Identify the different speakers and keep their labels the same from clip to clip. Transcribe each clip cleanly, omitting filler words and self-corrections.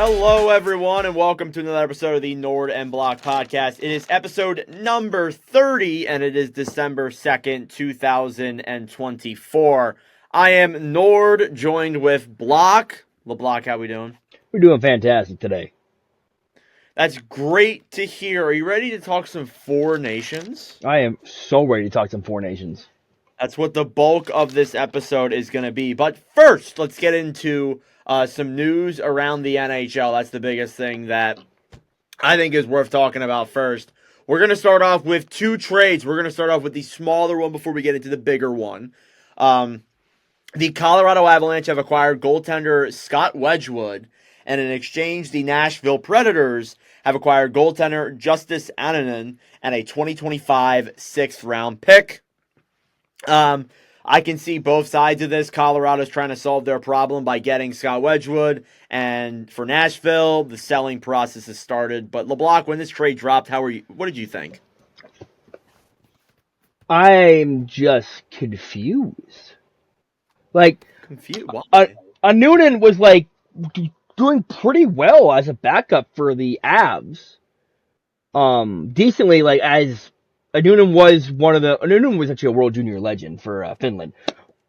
Speaker 1: Hello, everyone, and welcome to another episode of the NORD and Block podcast. It is episode number 30, and it is December 2nd, 2024. I am NORD, joined with Block. Leblock, how we doing?
Speaker 2: We're doing fantastic today.
Speaker 1: That's great to hear. Are you ready to talk some Four Nations?
Speaker 2: I am so ready to talk some Four Nations.
Speaker 1: That's what the bulk of this episode is going to be. But first, let's get into some news around the NHL. That's the biggest thing that I think is worth talking about first. We're going to start off with two trades. We're going to start off with the smaller one before we get into the bigger one. The Colorado Avalanche have acquired goaltender Scott Wedgewood, and in exchange, the Nashville Predators have acquired goaltender Justice Onnnnnn and a 2025 sixth-round pick. I can see both sides of this. Colorado's trying to solve their problem by getting Scott Wedgewood, and for Nashville, the selling process has started. But LeBlanc, when this trade dropped, what did you think?
Speaker 2: I'm just confused.
Speaker 1: Confused? Why?
Speaker 2: Onnnnnn was doing pretty well as a backup for the Avs. Decently, as Onnnnnn was actually a World Junior legend for Finland.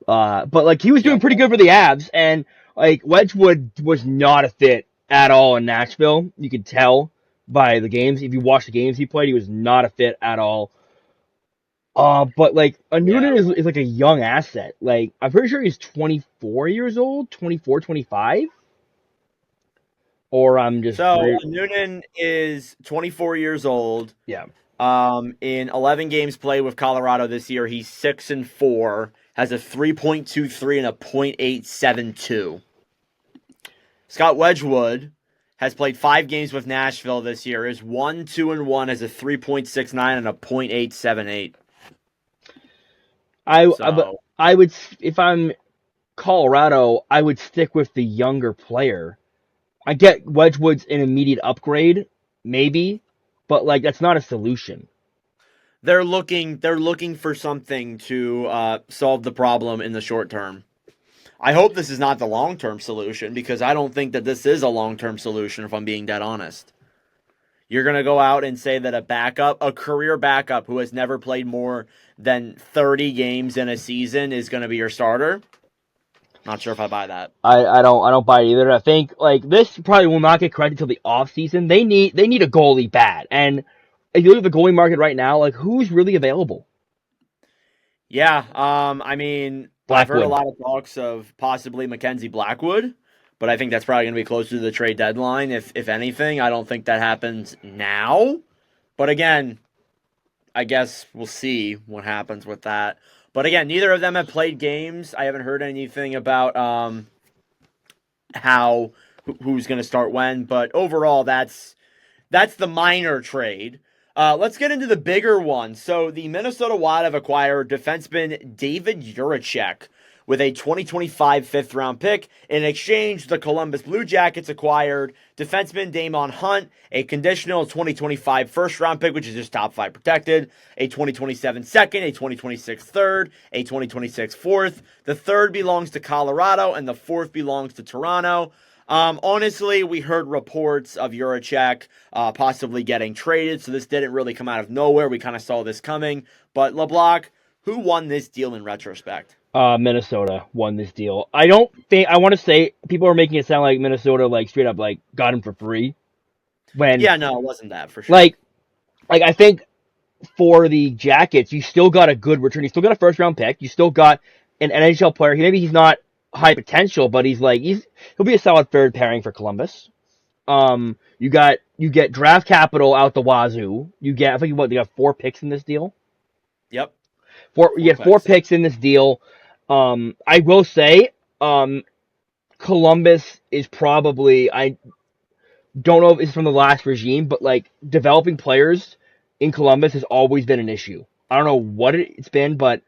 Speaker 2: But he was doing pretty good for the Avs, and Wedgewood was not a fit at all in Nashville. You could tell by the games. If you watch the games he played, he was not a fit at all. But Onnnnnn is a young asset. I'm pretty sure he's 24 years old, 24, 25. Or I'm just
Speaker 1: Onnnnnn is 24 years old.
Speaker 2: Yeah.
Speaker 1: In 11 games played with Colorado this year, he's 6-4, has a 3.23 and a .872. Scott Wedgewood has played 5 games with Nashville this year, is 1-2-1, has a 3.69 and a .878.
Speaker 2: I would, if I'm Colorado, I would stick with the younger player. I get Wedgewood's an immediate upgrade, maybe. But that's not a solution.
Speaker 1: They're looking for something to solve the problem in the short term. I hope this is not the long-term solution, because I don't think that this is a long-term solution, if I'm being dead honest. You're going to go out and say that a career backup who has never played more than 30 games in a season is going to be your starter? Not sure if I buy that.
Speaker 2: I don't buy it either. I think this probably will not get corrected until the off season. They need a goalie bad. And if you look at the goalie market right now, who's really available?
Speaker 1: Yeah, I mean, I've heard a lot of talks of possibly Mackenzie Blackwood, but I think that's probably going to be closer to the trade deadline. If anything, I don't think that happens now. But again, I guess we'll see what happens with that. But again, neither of them have played games. I haven't heard anything about who's going to start when. But overall, that's the minor trade. Let's get into the bigger one. So the Minnesota Wild have acquired defenseman David Jiricek with a 2025 fifth-round pick. In exchange, the Columbus Blue Jackets acquired defenseman Damon Hunt, a conditional 2025 first-round pick, which is just top 5 protected, a 2027 second, a 2026 third, a 2026 fourth. The third belongs to Colorado, and the fourth belongs to Toronto. Honestly, we heard reports of Jiricek possibly getting traded, so this didn't really come out of nowhere. We kind of saw this coming. But LeBlanc, who won this deal in retrospect?
Speaker 2: Minnesota won this deal. I want to say people are making it sound like Minnesota straight up got him for free.
Speaker 1: It wasn't that for sure.
Speaker 2: I think for the Jackets, you still got a good return. You still got a first round pick. You still got an NHL player. Maybe he's not high potential, but he'll be a solid third pairing for Columbus. You get draft capital out the wazoo. You got 4 picks in this deal.
Speaker 1: Yep.
Speaker 2: You get 4 picks in this deal. I will say, Columbus is probably, I don't know if it's from the last regime, but developing players in Columbus has always been an issue. I don't know what it's been, but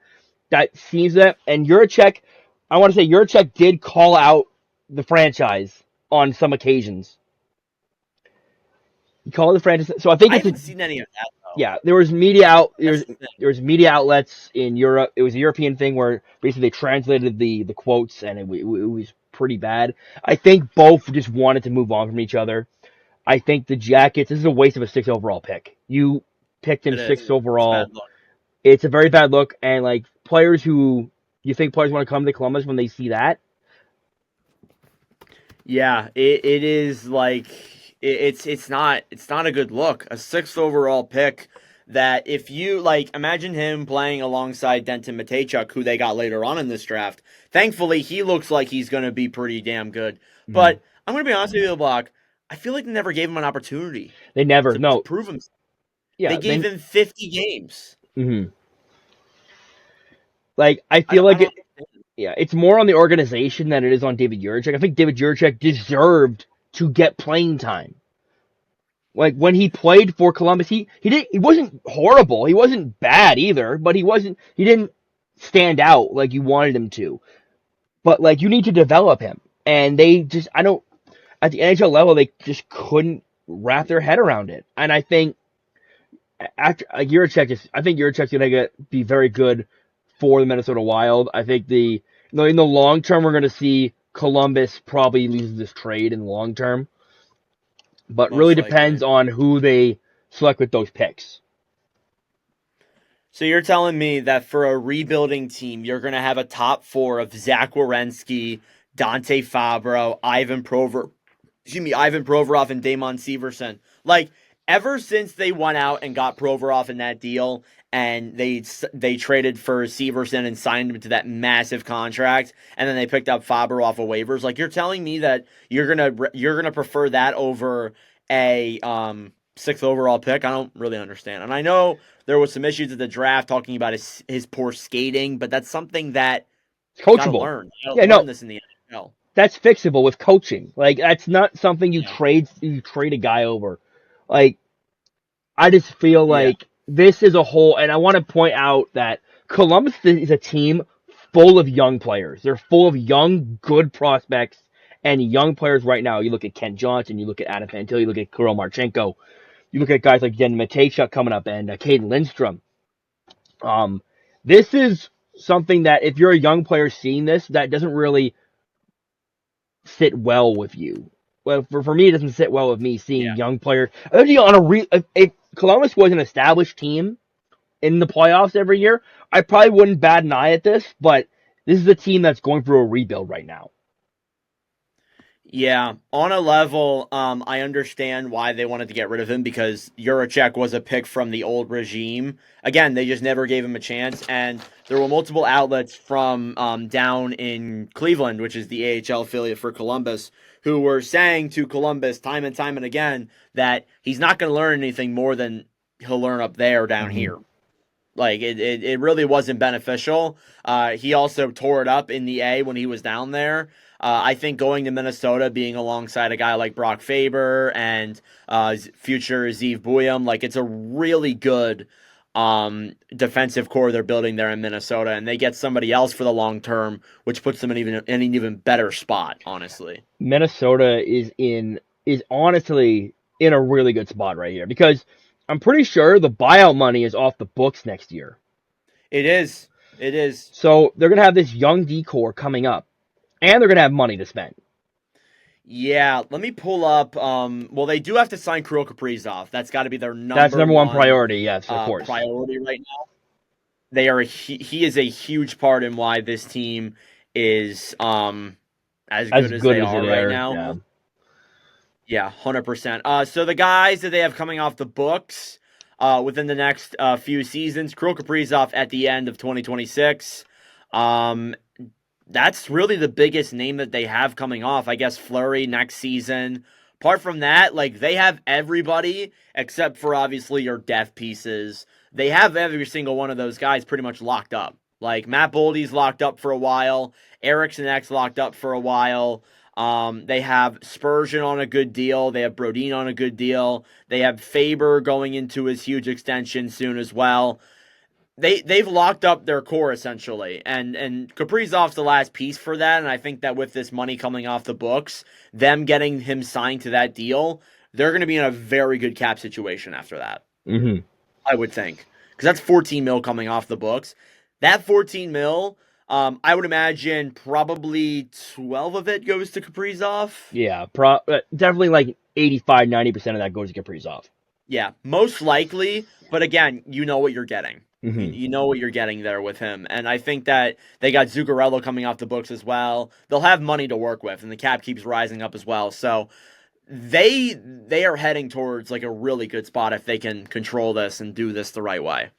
Speaker 2: that seems that. And Jiricek, I want to say Jiricek did call out the franchise on some occasions. He called the franchise, so I think
Speaker 1: I haven't seen any of that.
Speaker 2: Yeah, there was media media outlets in Europe. It was a European thing where basically they translated the quotes, and it was pretty bad. I think both just wanted to move on from each other. I think the Jackets, this is a waste of a 6th overall pick. You picked him
Speaker 1: It is.
Speaker 2: 6th
Speaker 1: It's a bad
Speaker 2: overall.
Speaker 1: look.
Speaker 2: It's a very bad look, and like players who you think players want to come to Columbus when they see that.
Speaker 1: Yeah, it is like it's not a good look. A 6th overall pick that if you like imagine him playing alongside Denton Mateychuk, who they got later on in this draft. Thankfully, he looks like he's going to be pretty damn good.
Speaker 2: Mm-hmm.
Speaker 1: But I'm going to be honest with you, Block. I feel like they never gave him an opportunity
Speaker 2: They never,
Speaker 1: to
Speaker 2: no,
Speaker 1: prove himself. They
Speaker 2: yeah,
Speaker 1: gave him 50 games.
Speaker 2: mm-hmm. Like I
Speaker 1: I
Speaker 2: feel
Speaker 1: don't, I
Speaker 2: like
Speaker 1: don't
Speaker 2: yeah, it's more on the organization than it is on David Jiricek. I think David Jiricek deserved to get playing time. Like when he played for Columbus, he wasn't horrible. He wasn't bad either, but he didn't stand out like you wanted him to. But like you need to develop him. And they just I don't at the NHL level they just couldn't wrap their head around it. And I think after I think Jiricek's gonna be very good for the Minnesota Wild. I think in the long term we're gonna see Columbus probably loses this trade in the long term. But really
Speaker 1: most
Speaker 2: depends
Speaker 1: likely.
Speaker 2: on who they select with those picks.
Speaker 1: So you're telling me that for a rebuilding team, you're going to have a top 4 of Zach Werenski, Dante Fabro, Ivan Provorov, and Damon Severson. Like ever since they went out and got Provorov in that deal, and they traded for Severson and signed him to that massive contract, and then they picked up Fabro off of waivers. Like you're telling me that you're gonna prefer that over a 6th overall pick? I don't really understand, and I know there was some issues at the draft talking about his poor skating, but that's something that
Speaker 2: It's
Speaker 1: you gotta
Speaker 2: coachable.
Speaker 1: learn. You
Speaker 2: Yeah,
Speaker 1: gotta
Speaker 2: no,
Speaker 1: learn this in the NFL.
Speaker 2: that's fixable with coaching. Like that's not something
Speaker 1: Yeah,
Speaker 2: you trade a guy over. Like I just feel
Speaker 1: yeah,
Speaker 2: like this is a whole, and I want to point out that Columbus is a team full of young players. They're full of young, good prospects and young players right now. You look at Kent Johnson, you look at Adam Fantilli, you look at Kirill Marchenko, you look at guys like Jen Mateychuk coming up and Caden Lindstrom. Um, this is something that if you're a young player seeing this, that doesn't really sit well with you. Well, for me, it doesn't sit well with me seeing
Speaker 1: yeah.
Speaker 2: young players. If Columbus was an established team in the playoffs every year, I probably wouldn't bat an eye at this. But this is a team that's going through a rebuild right now.
Speaker 1: Yeah, on a level, I understand why they wanted to get rid of him because Jiricek was a pick from the old regime. Again, they just never gave him a chance, and there were multiple outlets from down in Cleveland, which is the AHL affiliate for Columbus, who were saying to Columbus time and again that he's not going to learn anything more than he'll learn up there down
Speaker 2: Mm-hmm.
Speaker 1: here. Like it really wasn't beneficial. He also tore it up in the A when he was down there. I think going to Minnesota, being alongside a guy like Brock Faber and future Zeev Buyam, like it's a really good defensive core they're building there in Minnesota, and they get somebody else for the long term, which puts them in an even better spot. Honestly,
Speaker 2: Minnesota is honestly in a really good spot right here because I'm pretty sure the buyout money is off the books next year.
Speaker 1: it is. It is.
Speaker 2: So they're gonna have this young decor coming up, and they're gonna have money to spend.
Speaker 1: Yeah, let me pull up. Well, they do have to sign Kirill Kaprizov. That's got to be their
Speaker 2: That's
Speaker 1: number
Speaker 2: number one
Speaker 1: one
Speaker 2: priority. Yes, of course.
Speaker 1: priority right now. They are he is a huge part in why this team is as
Speaker 2: As
Speaker 1: good as
Speaker 2: good
Speaker 1: they
Speaker 2: as
Speaker 1: are
Speaker 2: it
Speaker 1: right
Speaker 2: is,
Speaker 1: now.
Speaker 2: yeah.
Speaker 1: Yeah, 100%. So the guys that they have coming off the books within the next few seasons, Kirill Kaprizov at the end of 2026. Um, that's really the biggest name that they have coming off. I guess Fleury next season. Apart from that, like they have everybody except for obviously your depth pieces. They have every single one of those guys pretty much locked up. Like Matt Boldy's locked up for a while. Eriksson X locked up for a while. They have Spurgeon on a good deal. They have Brodin on a good deal. They have Faber going into his huge extension soon as well. They've locked up their core essentially, and Kaprizov's the last piece for that. And I think that with this money coming off the books, them getting him signed to that deal, they're going to be in a very good cap situation after that.
Speaker 2: Mm-hmm.
Speaker 1: I would think because that's 14 mil coming off the books. That 14 mil, I would imagine probably 12 of it goes to Kaprizov.
Speaker 2: Yeah, definitely like 85-90% of that goes to Kaprizov.
Speaker 1: Yeah, most likely. But again, you know what you're getting.
Speaker 2: Mm-hmm.
Speaker 1: You know what you're getting there with him. And I think that they got Zuccarello coming off the books as well. They'll have money to work with, and the cap keeps rising up as well. So they are heading towards like a really good spot if they can control this and do this the right way.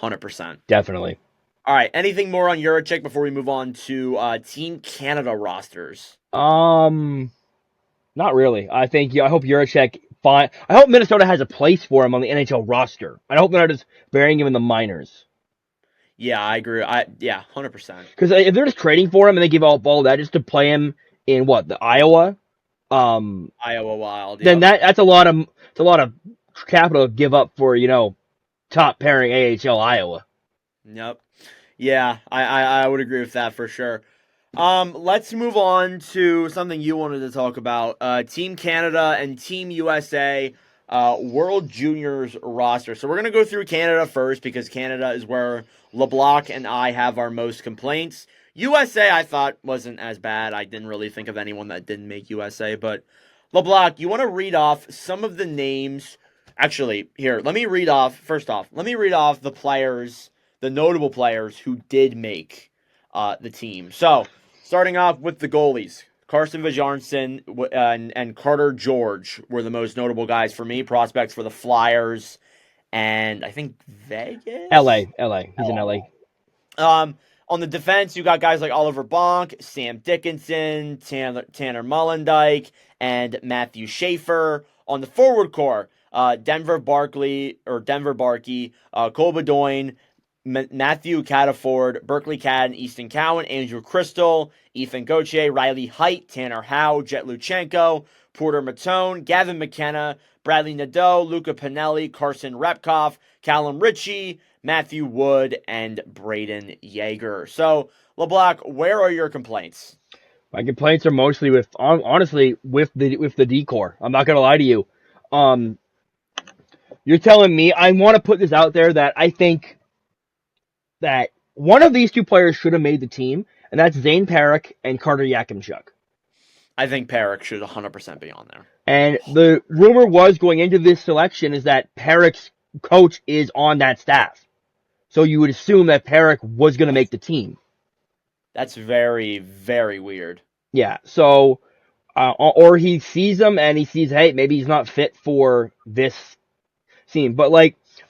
Speaker 1: 100%.
Speaker 2: Definitely.
Speaker 1: All right. Anything more on Jiricek before we move on to Team Canada rosters?
Speaker 2: Not really. I think I hope Jiricek fine. I hope Minnesota has a place for him on the NHL roster. I hope they're not just burying him in the minors.
Speaker 1: Yeah, I agree. 100%.
Speaker 2: Because if they're just trading for him and they give all that just to play him in the Iowa,
Speaker 1: Iowa Wild.
Speaker 2: Then that's a lot of capital to give up for top pairing AHL Iowa.
Speaker 1: Yep. Yeah, I would agree with that for sure. Let's move on to something you wanted to talk about. Team Canada and Team USA World Juniors roster. So we're going to go through Canada first because Canada is where LeBlock and I have our most complaints. USA I thought wasn't as bad. I didn't really think of anyone that didn't make USA. But LeBlock, you want to read off some of the names. Actually, here, let me read off the players, the notable players who did make the team. So, starting off with the goalies, Carson Vajarnson and Carter George were the most notable guys for me, prospects for the Flyers, and I think Vegas?
Speaker 2: LA. He's in LA.
Speaker 1: On the defense, you got guys like Oliver Bonk, Sam Dickinson, Tanner Mollendijk, and Matthew Schaefer. On the forward core, Denver Barkey, Cole Bedoin, Matthew Cataford, Berkeley Cadden, Easton Cowan, Andrew Crystal, Ethan Gauthier, Riley Height, Tanner Howe, Jet Luchenko, Porter Matone, Gavin McKenna, Bradley Nadeau, Luca Pinelli, Carson Repkoff, Callum Ritchie, Matthew Wood, and Braden Yeager. So, LeBlanc, where are your complaints?
Speaker 2: My complaints are mostly with the decor. I'm not gonna lie to you. You're telling me I want to put this out there that I think that one of these two players should have made the team, and that's Zane Parik and Carter Yakimchuk.
Speaker 1: I think Parik should 100% be on there.
Speaker 2: And the rumor was going into this selection is that Parik's coach is on that staff. So you would assume that Parik was going to make the team.
Speaker 1: That's very, very weird.
Speaker 2: Yeah, so, or he sees him and he sees, hey, maybe he's not fit for this team. But,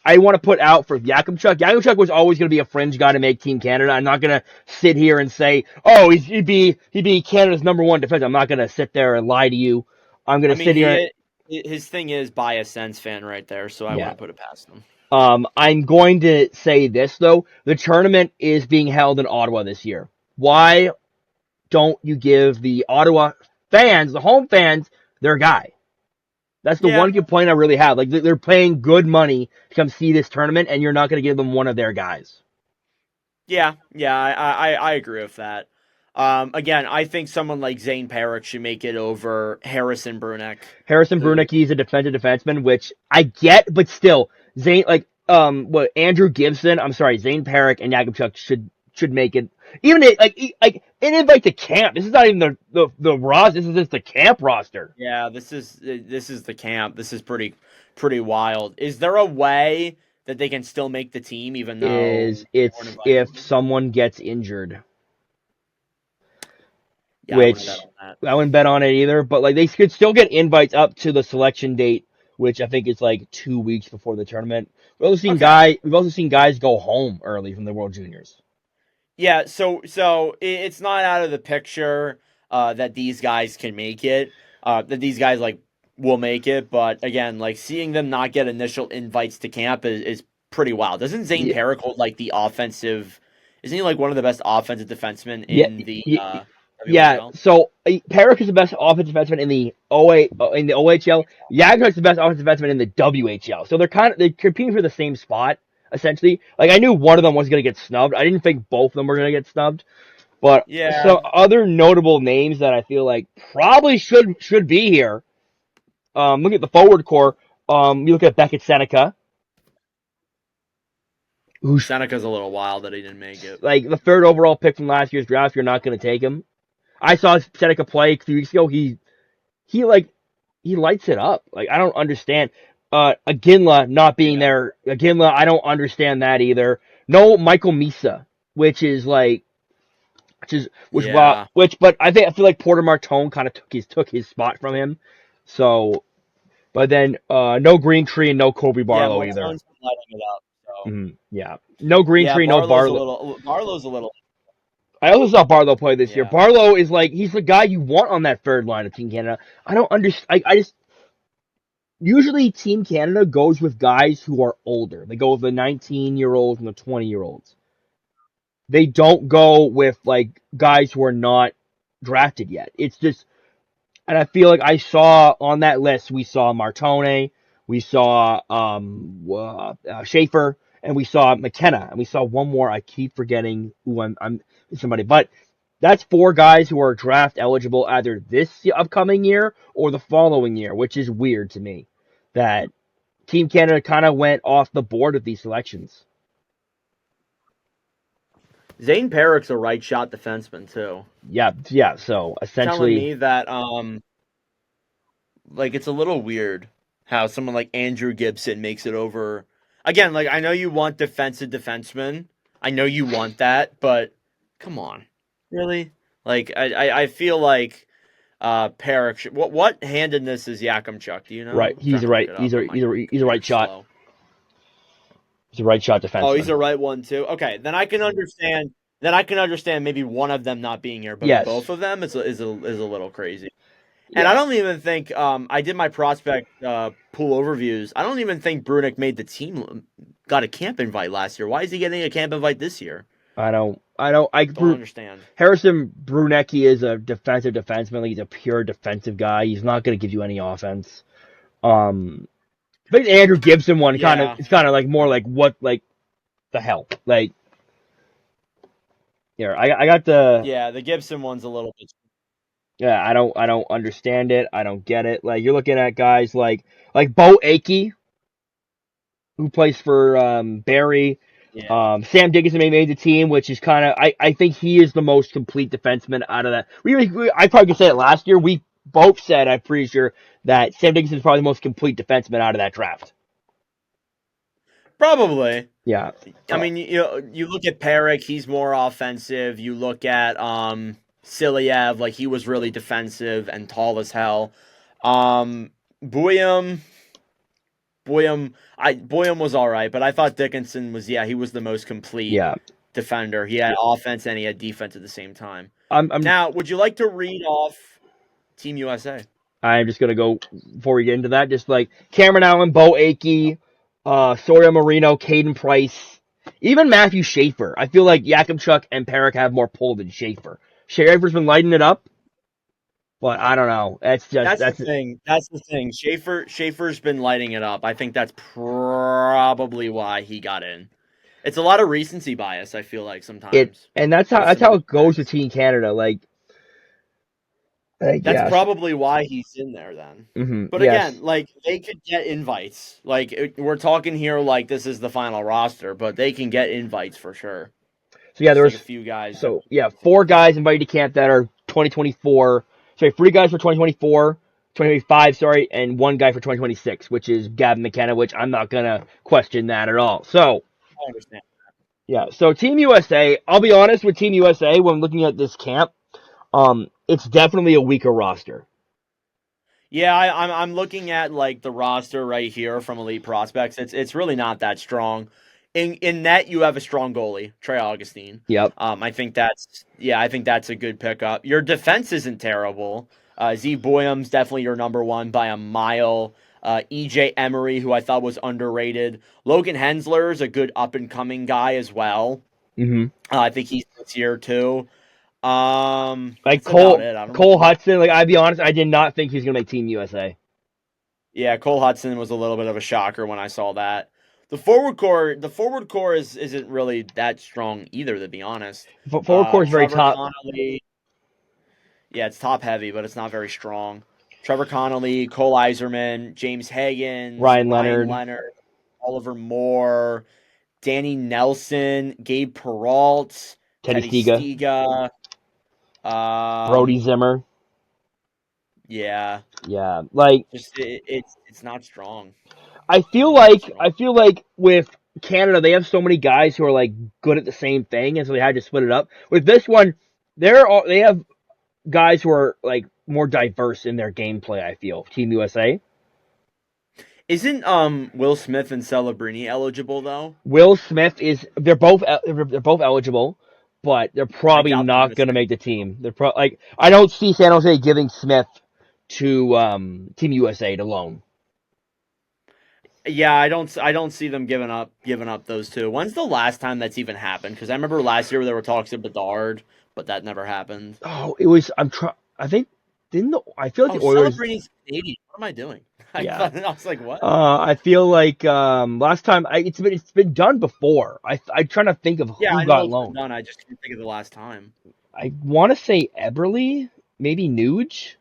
Speaker 2: I want to put out for Yakimchuk. Yakimchuk was always going to be a fringe guy to make Team Canada. I'm not going to sit here and say, oh, he'd be Canada's number one defense. I'm not going to sit there and lie to you. I'm going to sit here.
Speaker 1: His thing is buy a Sens fan right there, so I wouldn't put it past him.
Speaker 2: I'm going to say this, though. The tournament is being held in Ottawa this year. Why don't you give the Ottawa fans, the home fans, their guy? That's the one complaint I really have. They're paying good money to come see this tournament, and you're not going to give them one of their guys.
Speaker 1: Yeah, I agree with that. Again, I think someone like Zane Parik should make it over Harrison Brunek.
Speaker 2: He's a defensive defenseman, which I get, but still, Andrew Gibson, Zane Parik and Yakimchuk should make it. Even an invite to camp. This is not even the roster. This is just the camp roster.
Speaker 1: Yeah, this is the camp. This is pretty wild. Is there a way that they can still make the team even though
Speaker 2: it's if someone gets injured?
Speaker 1: Yeah,
Speaker 2: which I wouldn't bet on it either. But they could still get invites up to the selection date, which I think is 2 weeks before the tournament. We've also seen guys go home early from the World Juniors.
Speaker 1: Yeah, so it's not out of the picture that these guys can make it. That these guys will make it, but again, seeing them not get initial invites to camp is pretty wild. Doesn't Zane Parik hold the offensive? Isn't he one of the best offensive defensemen in the?
Speaker 2: Yeah. So Parik is the best offensive defenseman in the OHL. Yakimchuk's the best offensive defenseman in the WHL. So they're competing for the same spot. Essentially, I knew one of them was going to get snubbed. I didn't think both of them were going to get snubbed. But some other notable names that I feel probably should be here. Look at the forward core. You look at Beckett Seneca. who's
Speaker 1: Seneca's a little wild that he didn't make it.
Speaker 2: like the third overall pick from last year's draft. You're not going to take him. I saw Seneca play 3 weeks ago. He like he lights it up. Like I don't understand. Aginla not being there. Aginla, I don't understand that either. No Michael Misa, which is like but I feel like Porter Martone kind of took his spot from him. So, but then no Green Tree and no Kobe Barlow either.
Speaker 1: Martone's been lighting it up. So.
Speaker 2: Yeah, no Green Tree, no Barlow.
Speaker 1: Barlow's a little.
Speaker 2: I also saw Barlow play this year. Barlow is like he's the guy you want on that third line of Team Canada. I don't understand. I just usually Team Canada goes with guys who are older. They go with the 19-year-olds and the 20-year-olds. They don't go with like guys who are not drafted yet. It's just, and I feel like I saw on that list we saw Martone, we saw Schaefer, and we saw McKenna, and we saw one more. I keep forgetting who I'm somebody, but that's 4 guys who are draft eligible either this upcoming year or the following year, which is weird to me that Team Canada kind of went off the board with these selections.
Speaker 1: Zane Perrick's a right shot defenseman too.
Speaker 2: Yeah. So essentially,
Speaker 1: telling me that like it's a little weird how someone like Andrew Gibson makes it over. Again, like I know you want defensive defensemen. I know you want that, but come on, really? Like I feel like Perrick. What handedness is Yakimchuk? Do you know?
Speaker 2: Right, he's a right shot. He's a right shot defenseman.
Speaker 1: Oh, he's a right one too. Okay, then I can understand. Maybe one of them not being here, but both of them is a little crazy. Yeah. And I don't even think I did my prospect pool overviews. I don't even think Brunek made the team. Got a camp invite last year. Why is he getting a camp invite this year?
Speaker 2: I don't understand. Harrison Brunecki is a defensive defenseman. Like he's a pure defensive guy. He's not going to give you any offense. But Andrew Gibson one kind of like more like what like the hell like. Here I got
Speaker 1: the Gibson one's a little bit.
Speaker 2: Yeah, I don't understand it. I don't get it. Like you're looking at guys like Bo Akey, who plays for Barrie. Yeah. Sam Dickinson made the team, which is kind of I think he is the most complete defenseman out of that. I probably could say it last year. We both said, I'm pretty sure, that Sam Dickinson is probably the most complete defenseman out of that draft.
Speaker 1: Probably.
Speaker 2: Yeah.
Speaker 1: I mean, you look at Perrick, he's more offensive. You look at Silyev, like he was really defensive and tall as hell. Boyum was all right, but I thought Dickinson was he was the most complete defender. He had offense and he had defense at the same time. Now, would you like to read off Team USA?
Speaker 2: I'm just gonna go before we get into that. Just like Cameron Allen, Bo Akey, Sawyer Marino, Caden Price, even Matthew Schaefer. I feel like Yakimchuk and Perrick have more pull than Schaefer. Schaefer's been lighting it up, but I don't know. That's the
Speaker 1: thing. That's the thing. Schaefer's been lighting it up. I think that's probably why he got in. It's a lot of recency bias, I feel like sometimes.
Speaker 2: And that's how it goes with Team Canada. Like
Speaker 1: that's probably why he's in there then.
Speaker 2: Mm-hmm.
Speaker 1: But again, like they could get invites. Like we're talking here like this is the final roster, but they can get invites for sure.
Speaker 2: So yeah, there was
Speaker 1: a few guys.
Speaker 2: So yeah, 4 guys invited to camp that are 2024. Sorry, 3 guys for 2024, 2025, sorry, and 1 guy for 2026, which is Gavin McKenna, which I'm not gonna question that at all. So
Speaker 1: I understand.
Speaker 2: Yeah, so Team USA, I'll be honest with Team USA when looking at this camp, it's definitely a weaker roster.
Speaker 1: Yeah, I'm looking at like the roster right here from Elite Prospects. It's really not that strong. In net, you have a strong goalie, Trey Augustine.
Speaker 2: Yep.
Speaker 1: I think that's a good pickup. Your defense isn't terrible. Z Boyum's definitely your number one by a mile. EJ Emery, who I thought was underrated. Logan Hensler's a good up and coming guy as well.
Speaker 2: Mm-hmm.
Speaker 1: I think he's this year too.
Speaker 2: Like Cole Hudson. Like I'll be honest, I did not think he was gonna make Team USA.
Speaker 1: Yeah, Cole Hudson was a little bit of a shocker when I saw that. The forward core isn't really that strong either, to be honest.
Speaker 2: Forward core is very top.
Speaker 1: Connolly, yeah, it's top heavy, but it's not very strong. Trevor Connolly, Cole Iserman, James Hagan,
Speaker 2: Ryan Leonard,
Speaker 1: Oliver Moore, Danny Nelson, Gabe Peralt,
Speaker 2: Teddy
Speaker 1: Teddy
Speaker 2: Stiga,
Speaker 1: Stiga.
Speaker 2: Brody Zimmer.
Speaker 1: Yeah,
Speaker 2: Yeah, like
Speaker 1: just it's not strong.
Speaker 2: I feel
Speaker 1: Really not
Speaker 2: like
Speaker 1: strong.
Speaker 2: with Canada they have so many guys who are like good at the same thing, and so they had to split it up. With this one, they have guys who are like more diverse in their gameplay. I feel Team USA.
Speaker 1: Isn't Will Smith and Celebrini eligible though?
Speaker 2: Will Smith is they're both eligible, but they're
Speaker 1: I
Speaker 2: probably
Speaker 1: doubt they're
Speaker 2: not
Speaker 1: gonna
Speaker 2: going to
Speaker 1: send.
Speaker 2: make the team. Like I don't see San Jose giving Smith to Team USA to loan.
Speaker 1: Yeah, I don't see them giving up those two. When's the last time that's even happened? Because I remember last year there were talks of Bedard, but that never happened.
Speaker 2: Oh, it was. I think didn't the, I feel like
Speaker 1: Oh,
Speaker 2: the Oilers.
Speaker 1: Celebrini's Canadian. What am I doing? I
Speaker 2: Yeah.
Speaker 1: thought I was like, what?
Speaker 2: I feel like last time it's been done before. I trying to think of
Speaker 1: Yeah,
Speaker 2: who
Speaker 1: I know
Speaker 2: got
Speaker 1: it's been
Speaker 2: loaned.
Speaker 1: done. I just can't think of the last time.
Speaker 2: I want to say Eberle, maybe Nuge.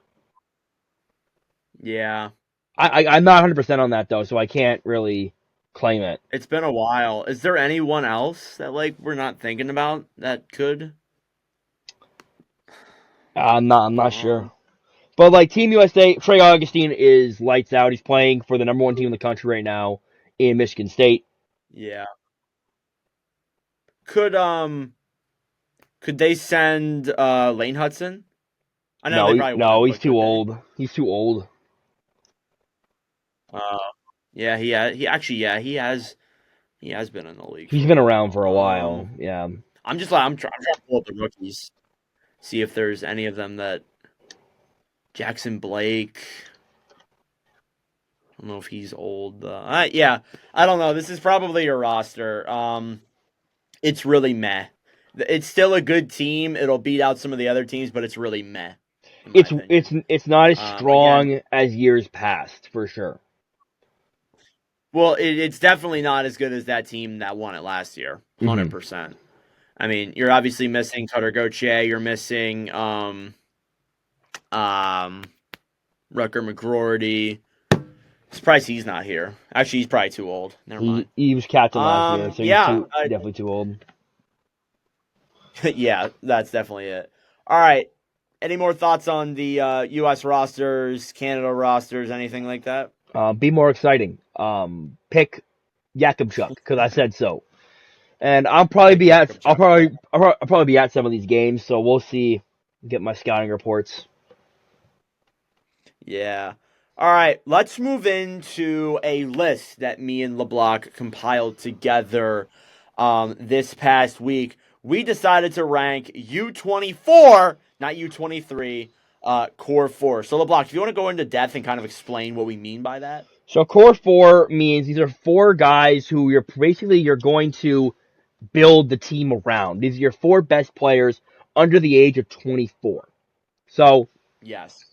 Speaker 1: Yeah,
Speaker 2: I'm not 100% on that though, so I can't really claim it.
Speaker 1: it's been a while. Is there anyone else that like we're not thinking about that could?
Speaker 2: I'm not sure. But like Team USA, Trey Augustine is lights out. He's playing for the number one team in the country right now in Michigan State.
Speaker 1: Yeah. Could could they send Lane Hudson? I know they probably
Speaker 2: No,
Speaker 1: wouldn't,
Speaker 2: he's
Speaker 1: but
Speaker 2: too
Speaker 1: could they?
Speaker 2: old. He's too old.
Speaker 1: Uh, yeah, he has been in the league
Speaker 2: He's
Speaker 1: for a
Speaker 2: been around
Speaker 1: while.
Speaker 2: for a while. Yeah.
Speaker 1: I'm trying to pull up the rookies, see if there's any of them that Jackson Blake. I don't know if he's old. Yeah, I don't know. This is probably your roster. It's really meh. It's still a good team. It'll beat out some of the other teams, but it's really meh, in my opinion.
Speaker 2: It's not as
Speaker 1: Again,
Speaker 2: strong as years past for sure.
Speaker 1: well, it's definitely not as good as that team that won it last year.
Speaker 2: Hmm
Speaker 1: 100%. I mean, you're obviously missing Cutter Gauthier. You're missing um, Rucker McGroarty. Surprised he's not here. Actually, he's probably too old. Never mind.
Speaker 2: He was captain last year, so
Speaker 1: Yeah,
Speaker 2: definitely too old.
Speaker 1: yeah, that's definitely it. All right. Any more thoughts on the U.S. rosters, Canada rosters, anything like that?
Speaker 2: Be more exciting. Pick Yakubchuk because I said so. And
Speaker 1: Pick Jakob Chuck.
Speaker 2: I'll probably be at some of these games, so we'll see. Get my scouting reports.
Speaker 1: Yeah. All right. Let's move into a list that me and LeBlanc compiled together this past week. We decided to rank U24, not U23, core four. So LeBlanc, if you want to go into depth and kind of explain what we mean by that.
Speaker 2: So core four means these are four guys who you're going to build the team around. These are your four best players under the age of 24. So,
Speaker 1: Yes.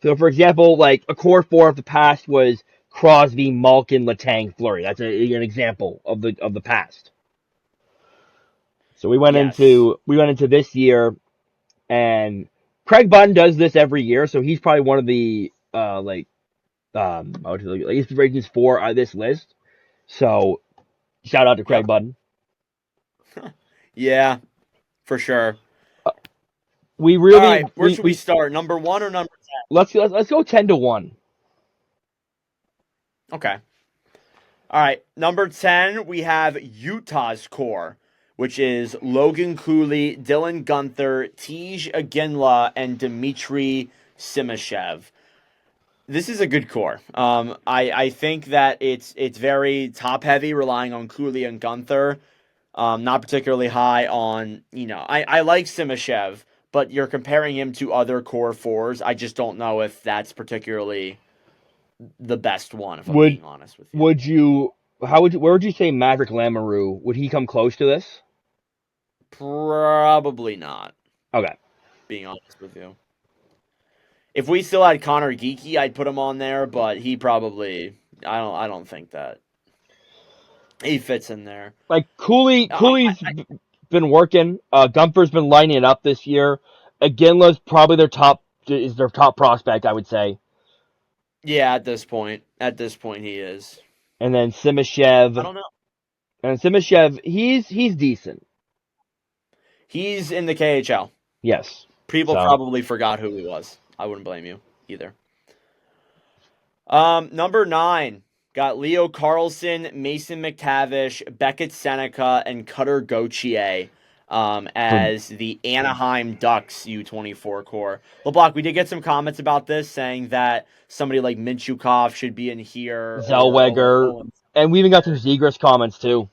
Speaker 2: for example, like a core four of the past was Crosby, Malkin, Letang, Fleury. That's an example of the past. So
Speaker 1: Yes.
Speaker 2: we went into this year, and Craig Button does this every year, so he's probably one of the he's rankings for this list. So shout out to Craig
Speaker 1: Yep.
Speaker 2: Button.
Speaker 1: Yeah, for sure.
Speaker 2: We
Speaker 1: All
Speaker 2: really
Speaker 1: right. Where should we start? Number one or number
Speaker 2: let's go 10-1.
Speaker 1: 10? Okay. All right, number 10, we have Utah's core, which is Logan Cooley, Dylan Gunther, Tej Aginla, and Dmitry Simashev. This is a good core. I think that it's very top heavy, relying on Cooley and Gunther. Not particularly high on, I like Simashev, but you're comparing him to other core fours. I just don't know if that's particularly the best one, if I'm
Speaker 2: Would
Speaker 1: being honest with you.
Speaker 2: would you where would you say Maverick Lamoureux? Would he come close to this?
Speaker 1: Probably not,
Speaker 2: Okay.
Speaker 1: being honest with you. If we still had Connor Geeky, I'd put him on there, but he probably I don't think that he fits in there.
Speaker 2: Like
Speaker 1: I,
Speaker 2: Cooley's been working. Gunther's been lining it up this year. Aginla's probably their top prospect, I would say.
Speaker 1: yeah, at this point he is.
Speaker 2: And then
Speaker 1: I
Speaker 2: Simashev.
Speaker 1: don't know.
Speaker 2: And Simashev, he's decent.
Speaker 1: He's in the KHL.
Speaker 2: Yes.
Speaker 1: People
Speaker 2: So
Speaker 1: probably forgot who he was. I wouldn't blame you either. Number 9 got Leo Carlson, Mason McTavish, Beckett Seneca, and Cutter Gauthier
Speaker 2: for
Speaker 1: as the Anaheim Ducks U24 core. LeBlanc, we did get some comments about this saying that somebody like Minchukov should be in here or
Speaker 2: Zellweger,
Speaker 1: Owen.
Speaker 2: and we even got some Zegras comments too.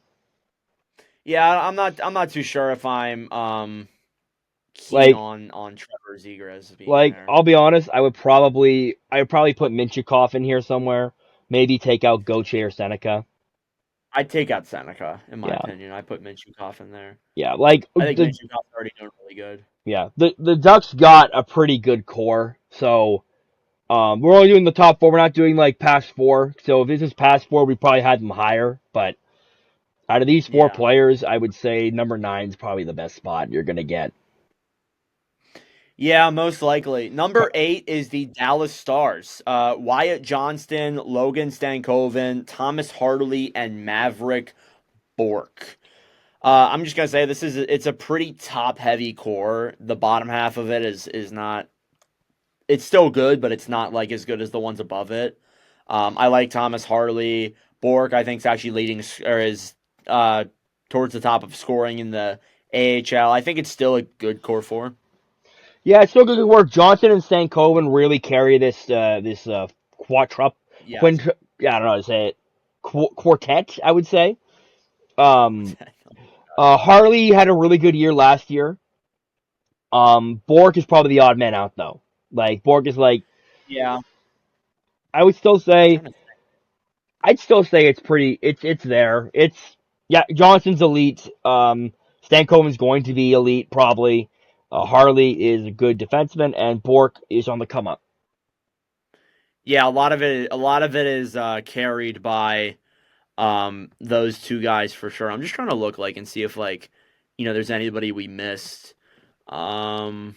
Speaker 1: Yeah, I'm not too sure if I'm keen
Speaker 2: Like
Speaker 1: on Trevor Zegras being
Speaker 2: like
Speaker 1: there.
Speaker 2: I'll be honest, I would probably put Minchikov in here somewhere. Maybe take out Gauthier or Seneca.
Speaker 1: I'd take out Seneca, in my
Speaker 2: Yeah,
Speaker 1: opinion. I put Minchukov in there.
Speaker 2: yeah. Like
Speaker 1: I think
Speaker 2: the
Speaker 1: Minchukov's already doing really good.
Speaker 2: yeah the Ducks got a pretty good core, so we're only doing the top four. We're not doing like past four. So if this is past four, we probably had them higher. But out of these four
Speaker 1: Yeah.
Speaker 2: players, I would say number 9 is probably the best spot you're gonna get.
Speaker 1: Yeah, most likely. Number 8 is the Dallas Stars. Wyatt Johnston, Logan Stankoven, Thomas Hartley, and Maverick Bork. I'm just gonna say it's a pretty top heavy core. The bottom half of it is not. It's still good, but it's not like as good as the ones above it. I like Thomas Hartley. Bork, I think, is actually leading or is towards the top of scoring in the AHL. I think it's still a good core four.
Speaker 2: Yeah, it's still good work. Johnson and Stankoven really carry this quadrup
Speaker 1: Yes.
Speaker 2: quint. Yeah, I don't know how to say it. Quartet, I would say. Um, Harley had a really good year last year. Bork is probably the odd man out though. Like Bork is like
Speaker 1: Yeah.
Speaker 2: I would still say
Speaker 1: Trying to
Speaker 2: I'd still say it's pretty. It's there. It's yeah. Johnson's elite. Stankoven's going to be elite probably. Harley is a good defenseman, and Bork is on the come up.
Speaker 1: Yeah, a lot of it is carried by those two guys for sure. I'm just trying to look like and see if like there's anybody we missed um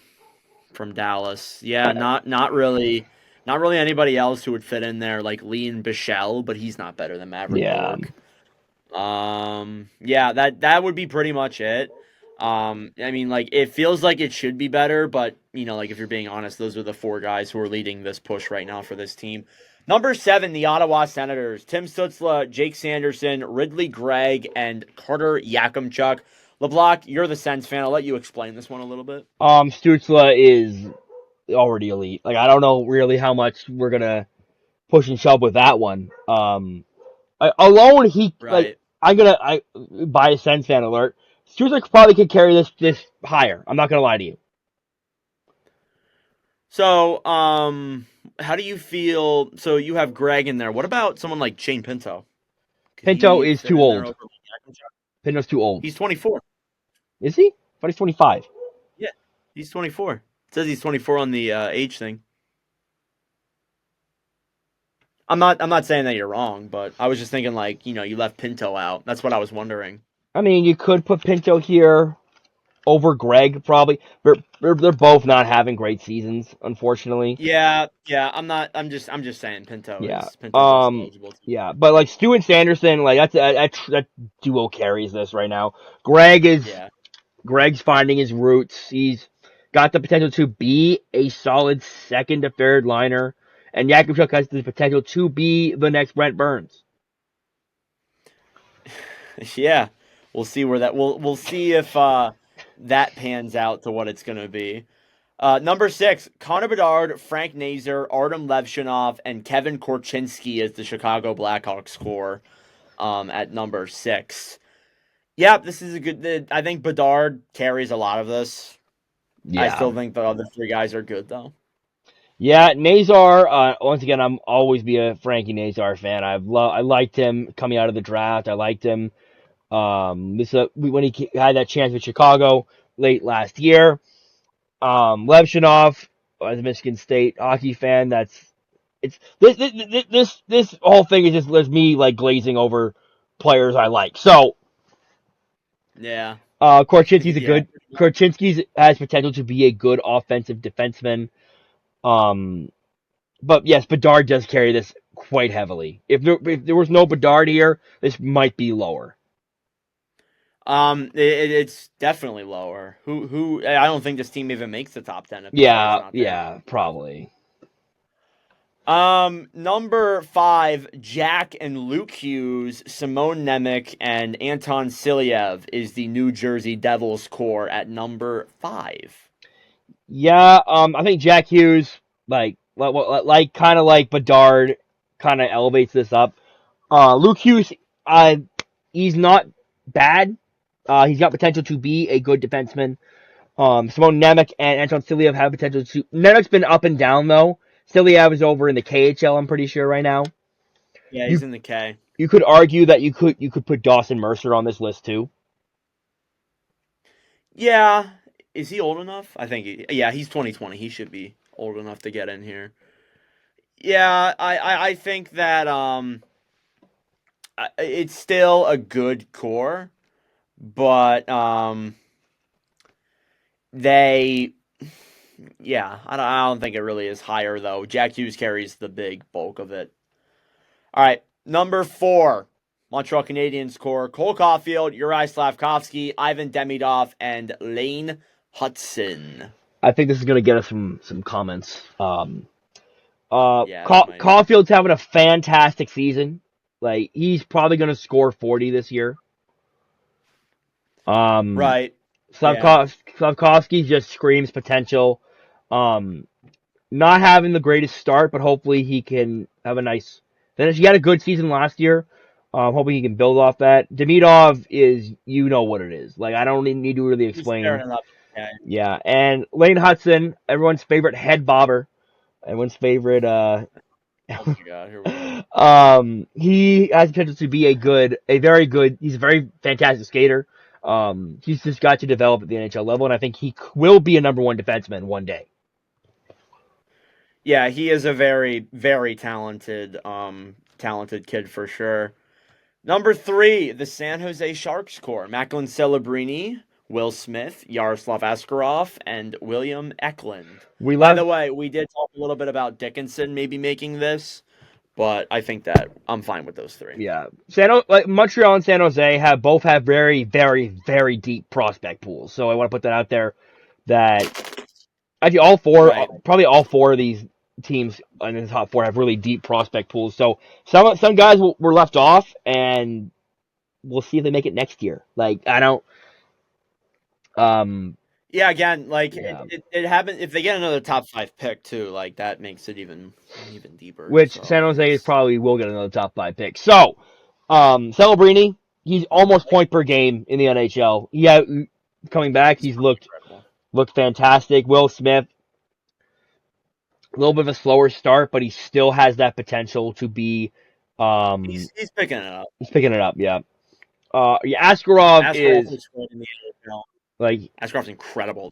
Speaker 1: from Dallas. Yeah, not really anybody else who would fit in there like Leon Bichelle, but he's not better than Maverick
Speaker 2: Yeah,
Speaker 1: Bork. Yeah, that would be pretty much it. I mean, like it feels like it should be better, but like if you're being honest, those are the four guys who are leading this push right now for this team. Number 7, the Ottawa Senators: Tim Stutzla, Jake Sanderson, Ridley Gregg, and Carter Yakimchuk. LeBlanc, you're the Sens fan. I'll let you explain this one a little bit.
Speaker 2: Stutzla is already elite. Like I don't know really how much we're gonna push and shove with that one. Alone he like
Speaker 1: Right.
Speaker 2: I buy a Sens fan alert. Stutzla probably could carry this higher. I'm not gonna lie to you.
Speaker 1: So, how do you feel? So you have Greg in there. What about someone like Shane Pinto? Could
Speaker 2: Pinto
Speaker 1: he
Speaker 2: is
Speaker 1: fit
Speaker 2: too
Speaker 1: in there
Speaker 2: old.
Speaker 1: over Yakimchuk?
Speaker 2: Pinto's too old.
Speaker 1: He's 24.
Speaker 2: Is he? I thought he's 25.
Speaker 1: Yeah, he's 24. It says he's 24 on the age thing. I'm not saying that you're wrong, but I was just thinking like, you left Pinto out. That's what I was wondering.
Speaker 2: I mean, you could put Pinto here over Greg probably. They're both not having great seasons, unfortunately.
Speaker 1: Yeah, yeah, I'm just saying Pinto
Speaker 2: Yeah.
Speaker 1: is also eligible too.
Speaker 2: Yeah, but like Stu and Sanderson, like that duo carries this right now. Greg's finding his roots. He's got the potential to be a solid second to third liner, and Yakupchuk has the potential to be the next Brent Burns.
Speaker 1: Yeah. We'll see where that we'll see if that pans out to what it's gonna be. Number 6, Connor Bedard, Frank Nazar, Artem Levshinov, and Kevin Korchinski as the Chicago Blackhawks score at number 6. Yeah, this is a good. I think Bedard carries a lot of this. I
Speaker 2: Yeah.
Speaker 1: still think the other three guys are good though.
Speaker 2: Yeah, Nazar. Once again, I'm always be a Frankie Nazar fan. I liked him coming out of the draft. I liked him. When he had that chance with Chicago late last year. Levshinov, as a Michigan State hockey fan, it's this whole thing is just me like glazing over players I like. So,
Speaker 1: Yeah.
Speaker 2: Korchinski's a
Speaker 1: Yeah.
Speaker 2: good. Korchinski has potential to be a good offensive defenseman. Um, but yes, Bedard does carry this quite heavily. If there was no Bedard here, this might be lower.
Speaker 1: It's definitely lower. Who? I don't think this team even makes the top 10 if Bedard's not there.
Speaker 2: Yeah, probably.
Speaker 1: Number 5, Jack and Luke Hughes, Simone Nemec, and Anton Silyev is the New Jersey Devils core at number 5.
Speaker 2: Yeah, I think Jack Hughes, kind of like Bedard, kind of elevates this up. Luke Hughes, he's not bad. He's got potential to be a good defenseman. Simone Nemec and Anton Silyev have potential to. Nemec's been up and down though. Silyev is over in the KHL, I'm pretty sure right now.
Speaker 1: Yeah, he's in the K.
Speaker 2: You could argue that you could put Dawson Mercer on this list too.
Speaker 1: Yeah, is he old enough? I think he's 2020. He should be old enough to get in here. Yeah, I think that it's still a good core, but they, yeah, I don't think it really is higher though. Jack Hughes carries the big bulk of it. All right, number 4, Montreal Canadiens core: Cole Caulfield, Uri Slavkovsky, Ivan Demidov, and Lane Hudson.
Speaker 2: I think this is gonna get us some comments.
Speaker 1: Yeah,
Speaker 2: Caulfield's having a fantastic season. Like, he's probably gonna score 40 this year.
Speaker 1: right.
Speaker 2: Slavkovsky just screams potential. Not having the greatest start, but hopefully he can have a nice finish. He had a good season last year. Hoping he can build off that. Demidov is, you know what it is. Like, I don't need to really explain. Yeah, and Lane Hudson, everyone's favorite head bobber. Everyone's favorite.
Speaker 1: Oh my God, here we go.
Speaker 2: He has potential to be he's a very fantastic skater. He's just got to develop at the NHL level, and I think he will be a number 1 defenseman one day.
Speaker 1: Yeah, he is a very, very talented kid for sure. Number 3, the San Jose Sharks core: Macklin Celebrini, Will Smith, Yaroslav Askarov, and William Eklund. By the way, we did talk a little bit about Dickinson maybe making this, but I think that I'm fine with those 3.
Speaker 2: Yeah, Montreal and San Jose both have very, very, very deep prospect pools. So I want to put that out there. That actually probably all 4 of these teams in the top 4 have really deep prospect pools. So some guys were left off, and we'll see if they make it next year. Like, I don't.
Speaker 1: Yeah, again, it happened if they get another top 5 pick too. Like, that makes it even deeper.
Speaker 2: Which San Jose probably will get another top 5 pick. So, Celebrini, he's almost point per game in the NHL. Yeah, coming back, he's looked fantastic. Will Smith, a little bit of a slower start, but he still has that potential to be.
Speaker 1: He's picking it up.
Speaker 2: He's picking it up, yeah. Askarov is like
Speaker 1: Askarov's incredible.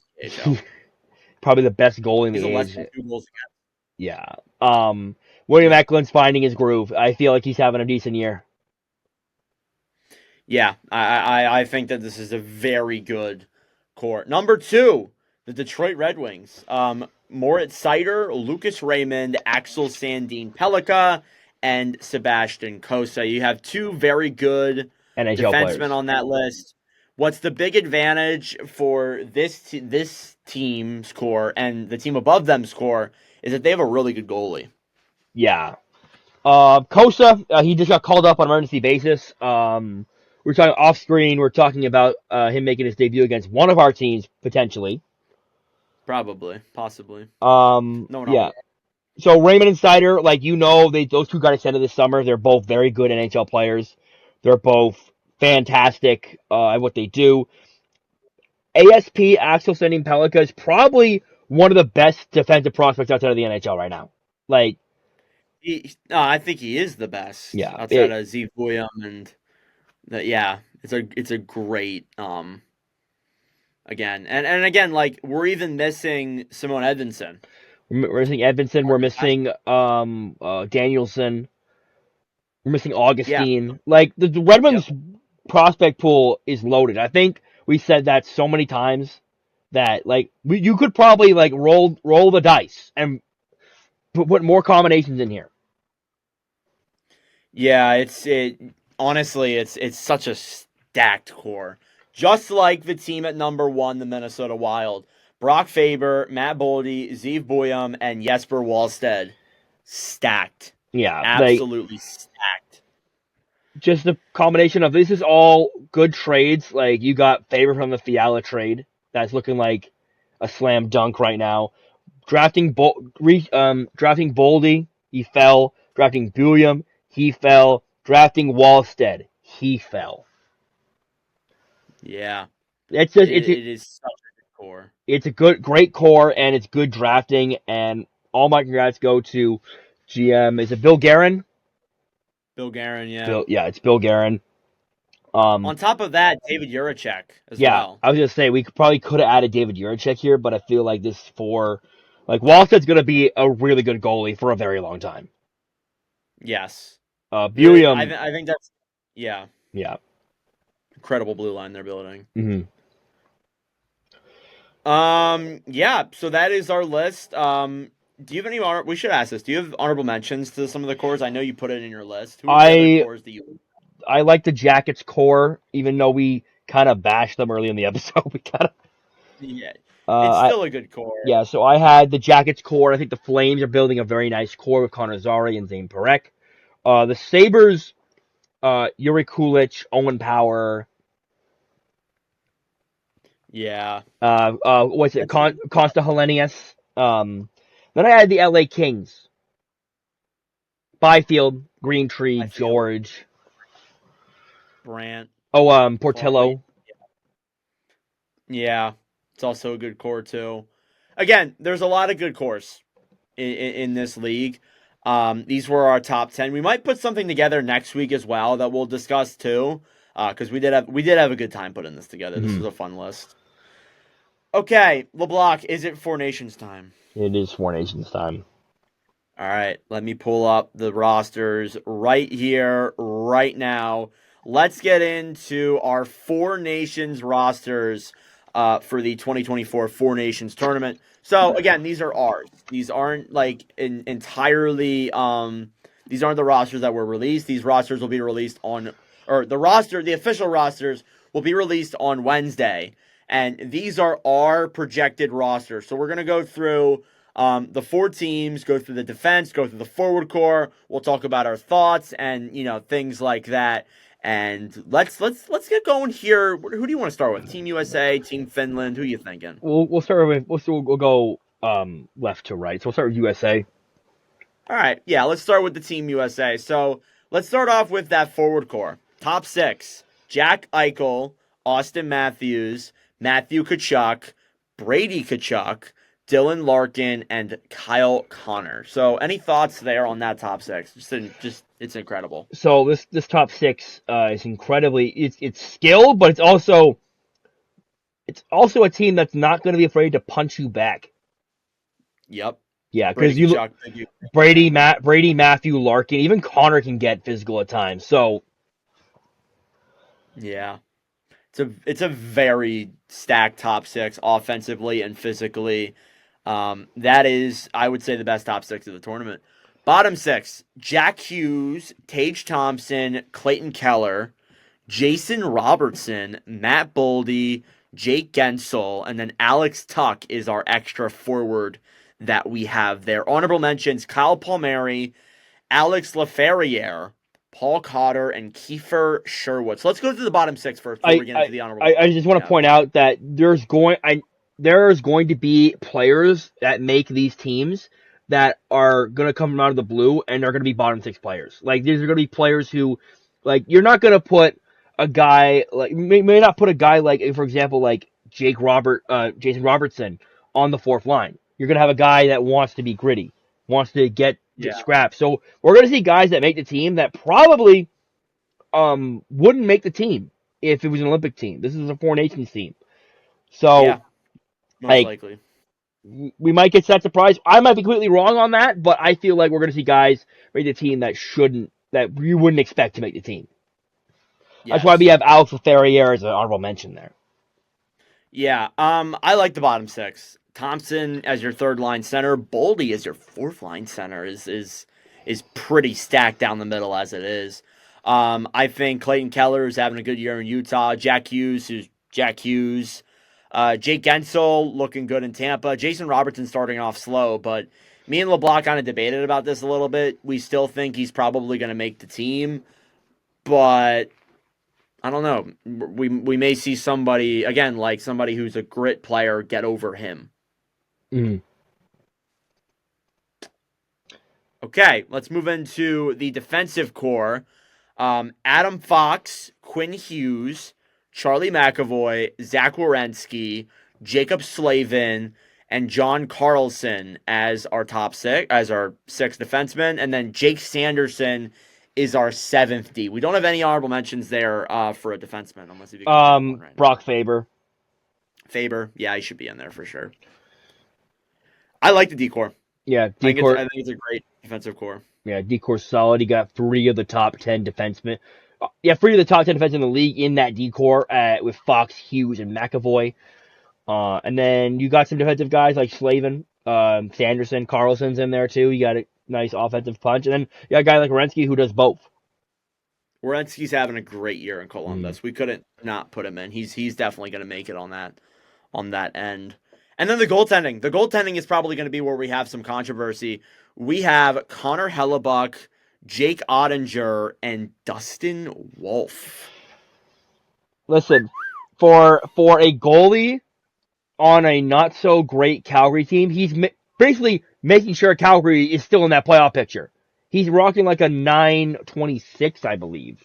Speaker 2: Probably the best goalie in the age. Yeah. William Eklund's finding his groove. I feel like he's having a decent year.
Speaker 1: Yeah, I think that this is a very good core. Number 2, the Detroit Red Wings: Moritz Seider, Lucas Raymond, Axel Sandin Pellikka, and Sebastian Cossa. You have 2 very good
Speaker 2: NHL
Speaker 1: defensemen
Speaker 2: players
Speaker 1: on that list. What's the big advantage for this team's core and the team above them's core is that they have a really good goalie.
Speaker 2: Yeah. Cossa, he just got called up on an emergency basis. We're talking off screen. We're talking about him making his debut against one of our teams, potentially.
Speaker 1: Possibly.
Speaker 2: Yeah. So Raymond and Seider, those 2 got extended this summer. They're both very good NHL players. They're both fantastic at what they do. ASP, Axel Sandin Pellikka, is probably one of the best defensive prospects outside of the NHL right now. Like,
Speaker 1: I think he is the best.
Speaker 2: Yeah,
Speaker 1: outside of Zeke William and it's a great again and again, like, we're even missing Simon Edvinsson.
Speaker 2: We're missing Edvinsson. We're missing Danielson. We're missing Augustine. Yeah. Like, the Red Wings prospect pool is loaded. I think we said that so many times that, like, you could probably, like, roll the dice and put more combinations in here.
Speaker 1: Yeah, honestly, it's such a stacked core. just like the team at number 1, the Minnesota Wild. Brock Faber, Matt Boldy, Zeev Boyum, and Jesper Wallstedt. Stacked.
Speaker 2: Yeah,
Speaker 1: Absolutely stacked.
Speaker 2: just the combination of this is all good trades. Like you got Faber from the Fiala trade. That's looking like a slam dunk right now. Drafting Boldy, he fell. Drafting Bulliam, he fell. Drafting Wallstedt, he fell.
Speaker 1: Yeah.
Speaker 2: It's just
Speaker 1: It is such a good core.
Speaker 2: It's a great core, and it's good drafting. And all my congrats go to GM. Is it Bill Guerin?
Speaker 1: Bill Guerin, yeah.
Speaker 2: It's Bill Guerin.
Speaker 1: On top of that, David Jiricek as well.
Speaker 2: I was gonna say we probably could have added David Jiricek here, but I feel like this Wallstedt's gonna be a really good goalie for a very long time.
Speaker 1: Yes.
Speaker 2: Bulliam,
Speaker 1: I think that's yeah. Incredible blue line they're building.
Speaker 2: Mm-hmm.
Speaker 1: Yeah, so that is our list. Do you have any we should ask this. Do you have honorable mentions to some of the cores? I know you put it in your list. Who are the other cores that you
Speaker 2: I like the Jackets core, even though we kind of bashed them early in the episode.
Speaker 1: Yeah. It's still a good core.
Speaker 2: Yeah, so I had the Jackets core. I think the Flames are building a very nice core with Connor Zary and Zane Parekh. The Sabres, Yuri Kulich, Owen Power.
Speaker 1: Yeah.
Speaker 2: What's it? Consta Helenius. Then I had the LA Kings. Byfield, Greentree, George.
Speaker 1: Brandt.
Speaker 2: Portillo.
Speaker 1: Yeah. It's also a good core, too. Again, there's a lot of good cores in this league. These were our top 10. We might put something together next week as well that we'll discuss, too. Because we did have a good time putting this together. This was a fun list. Okay, LeBlock, is it Four Nations time?
Speaker 2: It is Four Nations time.
Speaker 1: All right, let me pull up the rosters right here, right now. Let's get into our Four Nations rosters for the 2024 Four Nations tournament. So, again, these are ours. These aren't, entirely, these aren't the rosters that were released. These rosters will be released the official rosters will be released on Wednesday. And these are our projected rosters. So we're going to go through the 4 teams, go through the defense, go through the forward core. We'll talk about our thoughts and, things like that. And let's get going here. Who do you want to start with? Team USA, Team Finland? Who are you thinking?
Speaker 2: We'll start with we'll go left to right. So we'll start with USA.
Speaker 1: All right. Yeah, let's start with the Team USA. So let's start off with that forward core. Top 6. Jack Eichel, Austin Matthews, Matthew Tkachuk, Brady Tkachuk, Dylan Larkin, and Kyle Connor. So, any thoughts there on that top 6? Just it's incredible.
Speaker 2: So this top 6 is incredibly. It's skill, but it's also a team that's not going to be afraid to punch you back.
Speaker 1: Yep.
Speaker 2: Yeah, because Brady, Matthew, Larkin, even Connor can get physical at times. So.
Speaker 1: Yeah. It's a very stacked top 6 offensively and physically. That is, I would say, the best top 6 of the tournament. Bottom 6, Jack Hughes, Tage Thompson, Clayton Keller, Jason Robertson, Matt Boldy, Jake Gensel, and then Alex Tuck is our extra forward that we have there. Honorable mentions, Kyle Palmieri, Alex Laferriere, Paul Cotter, and Kiefer Sherwood. So let's go to the bottom 6 first before we get into the honorable.
Speaker 2: I just want to point out that there's going to be players that make these teams that are going to come out of the blue, and they're going to be bottom 6 players. Like, these are going to be players who, you're not going to put a guy, may not put a guy for example, Jason Robertson on the 4th line. You're going to have a guy that wants to be gritty, wants to get scrapped. So we're going to see guys that make the team that probably wouldn't make the team if it was an Olympic team. This is a Four Nations team. So,
Speaker 1: most likely.
Speaker 2: We might get that surprise. I might be completely wrong on that, but I feel like we're going to see guys make the team that you wouldn't expect to make the team. Yes. That's why we have Alex Laferriere as an honorable mention there.
Speaker 1: Yeah, I like the bottom 6. Thompson as your 3rd line center, Boldy as your 4th line center is pretty stacked down the middle as it is. I think Clayton Keller is having a good year in Utah. Jack Hughes, who's Jack Hughes. Jake Gensel looking good in Tampa. Jason Robertson starting off slow, but me and LeBlanc kind of debated about this a little bit. We still think he's probably going to make the team, but I don't know. We may see somebody, again, like somebody who's a grit player get over him.
Speaker 2: Mm.
Speaker 1: Okay, let's move into the defensive core. Adam Fox, Quinn Hughes, Charlie McAvoy, Zach Werenski, Jacob Slavin, and John Carlson as our top six, as our sixth defenseman, and then Jake Sanderson is our seventh D. We don't have any honorable mentions there for a defenseman, unless if you can think of one right
Speaker 2: Brock
Speaker 1: now.
Speaker 2: Faber.
Speaker 1: Faber, yeah, he should be in there for sure. I like the D core.
Speaker 2: Yeah,
Speaker 1: I
Speaker 2: D-core.
Speaker 1: think it's a great defensive core.
Speaker 2: Yeah, D-core's solid. He got 3 of the top 10 defensemen. Yeah, 3 of the top 10 defensemen in the league in that D-core with Fox, Hughes, and McAvoy. And then you got some defensive guys like Slavin, Sanderson, Carlson's in there too. You got a nice offensive punch. And then you got a guy like Werenski who does both.
Speaker 1: Werenski's having a great year in Columbus. We couldn't not put him in. He's definitely going to make it on that end. And then the goaltending. The goaltending is probably going to be where we have some controversy. We have Connor Hellebuck, Jake Ottinger, and Dustin Wolf.
Speaker 2: Listen, for a goalie on a not so great Calgary team, he's basically making sure Calgary is still in that playoff picture. He's rocking like a 9.26, I believe.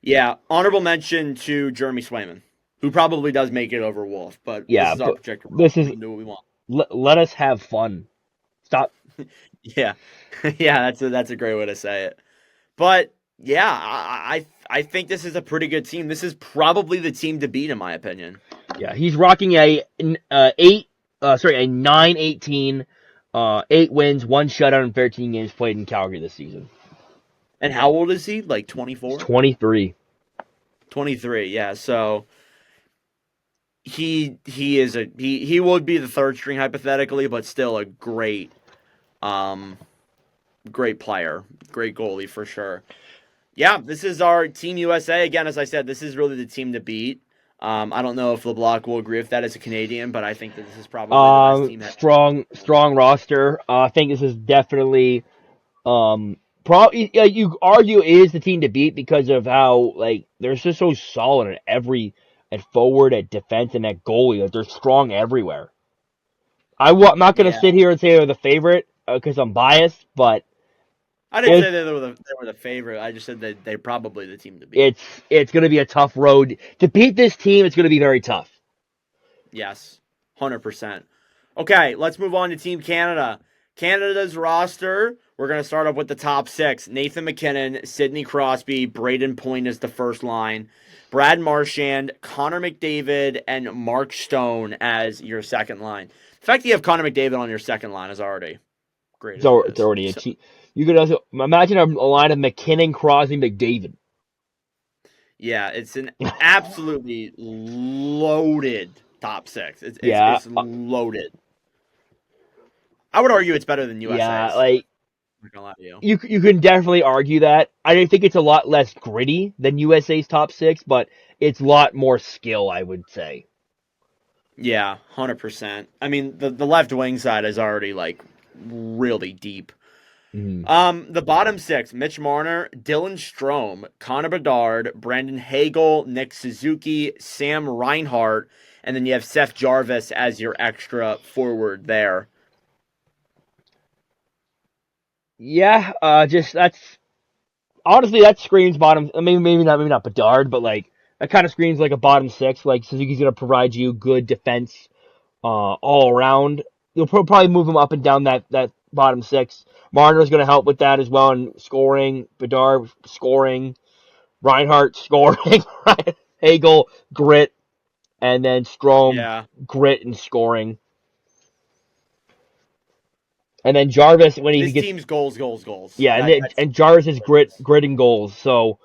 Speaker 1: Yeah, honorable mention to Jeremy Swayman, who probably does make it over Wolf, but
Speaker 2: yeah,
Speaker 1: this is our projector.
Speaker 2: This is
Speaker 1: we can do what we want.
Speaker 2: Let us have fun. Stop.
Speaker 1: Yeah, yeah, that's a great way to say it. But yeah, I think this is a pretty good team. This is probably the team to beat, in my opinion.
Speaker 2: Yeah, he's rocking a 9-18, 8 wins, 1 shutout in 13 games played in Calgary this season.
Speaker 1: And how old is he? Like 24?
Speaker 2: 23.
Speaker 1: 23, yeah. So he would be the third string hypothetically, but still a great player, great goalie for sure. Yeah, this is our Team USA. Again, as I said, this is really the team to beat. I don't know if LeBlanc will agree with that as a Canadian, but I think that this is probably the best
Speaker 2: team. Strong roster. I think this is definitely probably you argue is the team to beat because of how they're just so solid at forward, at defense, and at goalie. Like, they're strong everywhere. I'm not going to sit here and say they're the favorite because I'm biased, but
Speaker 1: I didn't say they were the favorite. I just said that they're probably the team to beat.
Speaker 2: It's going to be a tough road to beat this team. It's going to be very tough.
Speaker 1: Yes, 100%. Okay, let's move on to Team Canada. Canada's roster. We're going to start off with the top 6. Nathan McKinnon, Sidney Crosby, Braden Point is the first line. Brad Marchand, Connor McDavid, and Mark Stone as your second line. The fact that you have Connor McDavid on your second line is already great.
Speaker 2: It's already a team. You could also imagine a line of McKinnon, Crosby, McDavid.
Speaker 1: Yeah, it's an absolutely loaded top 6. It's loaded. I would argue it's better than USA's.
Speaker 2: Yeah,
Speaker 1: I'm not gonna lie to
Speaker 2: you can definitely argue that. I think it's a lot less gritty than USA's top 6, but it's a lot more skill, I would say.
Speaker 1: Yeah, 100%. I mean, the left wing side is already really deep.
Speaker 2: Mm-hmm.
Speaker 1: The bottom 6: Mitch Marner, Dylan Strome, Connor Bedard, Brandon Hagel, Nick Suzuki, Sam Reinhart, and then you have Seth Jarvis as your extra forward there.
Speaker 2: Yeah, honestly that screams bottom. I mean, maybe not Bedard, but that kind of screams like a bottom 6. Like Suzuki's gonna provide you good defense, all around. You'll probably move him up and down that bottom 6. Marner's gonna help with that as well, and scoring. Bedard scoring, Reinhardt scoring, Hagel grit, and then Strome grit and scoring. And then Jarvis when he gets
Speaker 1: team's goals.
Speaker 2: Yeah, and Jarvis is grit and goals. So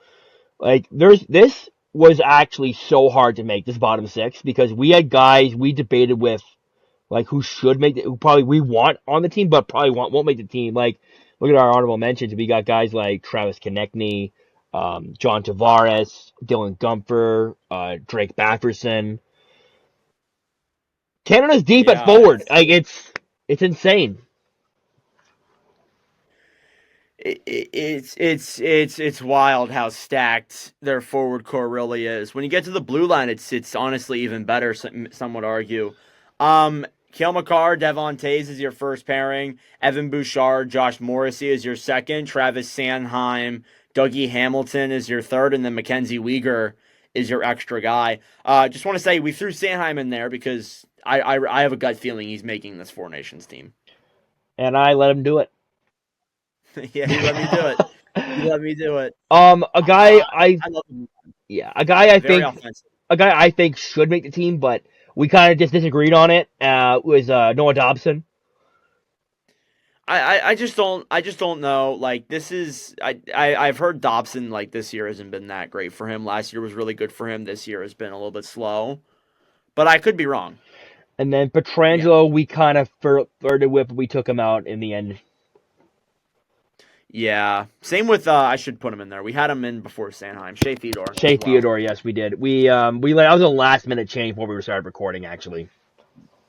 Speaker 2: this was actually so hard to make, this bottom 6, because we had guys we debated with who should make who probably we want on the team, but probably won't make the team. Look at our honorable mentions. We got guys like Travis Konechny, John Tavares, Dylan Gumpher, Drake Bafferson. Canada's deep at
Speaker 1: Yeah,
Speaker 2: forward. Like it's insane.
Speaker 1: it's wild how stacked their forward core really is. When you get to the blue line, it's honestly even better. Some would argue. Kale McCarr, Devon Tays is your first pairing. Evan Bouchard, Josh Morrissey is your second. Travis Sanheim, Dougie Hamilton is your third, and then Mackenzie Weegar is your extra guy. Just want to say we threw Sanheim in there because I have a gut feeling he's making this Four Nations team.
Speaker 2: And I let him do it.
Speaker 1: Yeah, he let me do it. He let me do it.
Speaker 2: A guy
Speaker 1: I love him.
Speaker 2: a guy I
Speaker 1: Very
Speaker 2: think
Speaker 1: offensive.
Speaker 2: a guy I think should make the team, but we kind of just disagreed on it. Was Noah Dobson.
Speaker 1: I just don't know. Like this is I've heard Dobson like this year hasn't been that great for him. Last year was really good for him. This year has been a little bit slow, but I could be wrong.
Speaker 2: And then Petrangelo, we kind of flirted with, but we took him out in the end.
Speaker 1: Yeah, same with I should put him in there. We had him in before Sanheim. Shea Theodore.
Speaker 2: Shea
Speaker 1: as well.
Speaker 2: Theodore, yes, we did. That was a last minute change before we started recording, actually.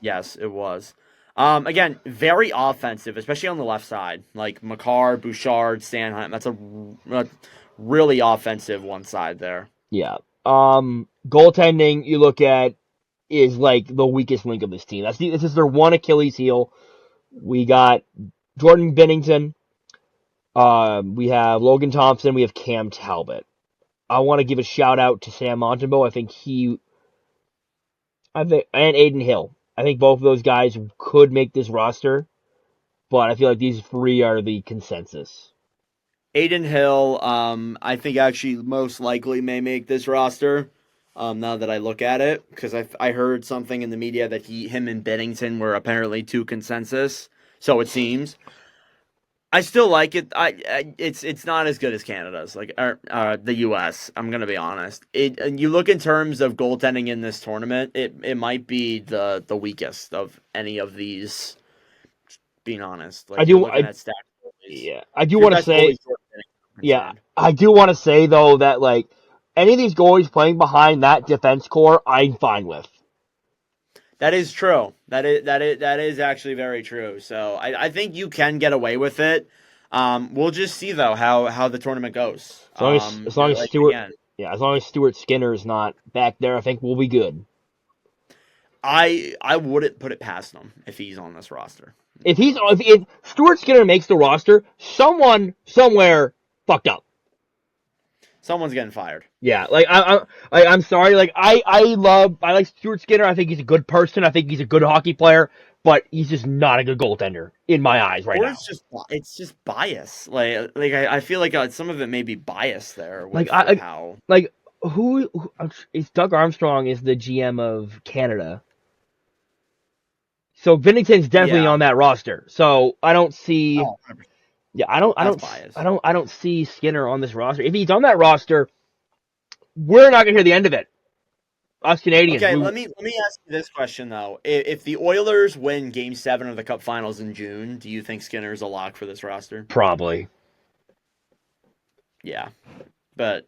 Speaker 1: Yes, it was. Again, very offensive, especially on the left side. Like McCarr, Bouchard, Sanheim. That's a really offensive one side there.
Speaker 2: Yeah. Goaltending, you look at, is like the weakest link of this team. This is their one Achilles heel. We got Jordan Binnington. We have Logan Thompson. We have Cam Talbot. I want to give a shout out to Sam Montembeault. And Aiden Hill. I think both of those guys could make this roster, but I feel like these three are the consensus.
Speaker 1: Aiden Hill, I think actually most likely may make this roster. Now that I look at it, because I heard something in the media that him and Bennington were apparently two consensus. So it seems. I still like it. It's not as good as Canada's, like the U.S. I'm gonna be honest. And you look in terms of goaltending in this tournament, it might be the weakest of any of these. Being honest, like
Speaker 2: I do want to say, I do want to say though that like any of these goalies playing behind that defense core, I'm fine with.
Speaker 1: That is true. That is actually very true. So I think you can get away with it. We'll just see though how the tournament goes.
Speaker 2: As long as Stuart Skinner is not back there, I think we'll be good.
Speaker 1: I wouldn't put it past him if he's on this roster.
Speaker 2: If Stuart Skinner makes the roster, someone somewhere fucked up.
Speaker 1: Someone's getting fired.
Speaker 2: Yeah, like I'm sorry. Like I like Stuart Skinner. I think he's a good person. I think he's a good hockey player, but he's just not a good goaltender in my eyes right now.
Speaker 1: It's just bias. Like I feel like some of it may be bias there. With
Speaker 2: who is Doug Armstrong is the GM of Canada. So Binnington's definitely on that roster. So I don't see.
Speaker 1: Oh,
Speaker 2: yeah, I don't see Skinner on this roster. If he's on that roster, we're not gonna hear the end of it. Us Canadians.
Speaker 1: Okay, let me ask you this question though: if the Oilers win Game 7 of the Cup Finals in June, do you think Skinner is a lock for this roster?
Speaker 2: Probably.
Speaker 1: Yeah, but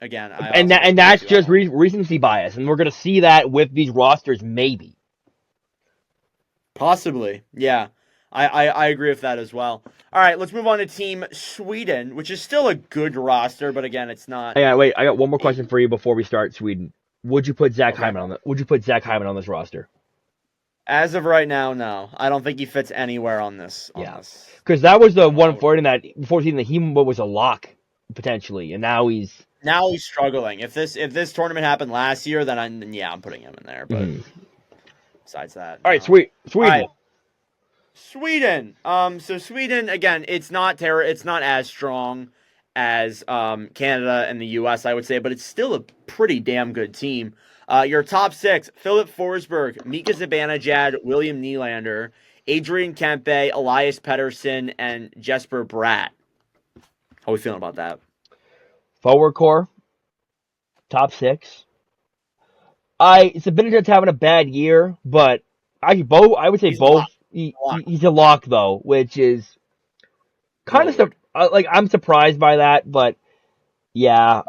Speaker 1: again,
Speaker 2: that's just recency bias, and we're gonna see that with these rosters, maybe.
Speaker 1: Possibly, yeah. I agree with that as well. All right, let's move on to Team Sweden, which is still a good roster, but again, it's not.
Speaker 2: Yeah, wait. I got one more question for you before we start Sweden. Would you put Zach Hyman on this roster?
Speaker 1: As of right now, no. I don't think he fits anywhere on this.
Speaker 2: Because that was the one for in that before season that he was a lock potentially, and now he's
Speaker 1: struggling. If this tournament happened last year, then I'm putting him in there. But besides that,
Speaker 2: all right, Sweden. All right.
Speaker 1: Sweden. So Sweden again, it's not as strong as Canada and the U.S. I would say, but it's still a pretty damn good team. Your top 6: Philip Forsberg, Mika Zibanejad, William Nylander, Adrian Kempe, Elias Pettersson, and Jesper Bratt. How are we feeling about that?
Speaker 2: Forward core, top 6. Zibanejad's having a bad year, but I would say both. He's a lock though, which is kind of I'm surprised by that, but Yeah,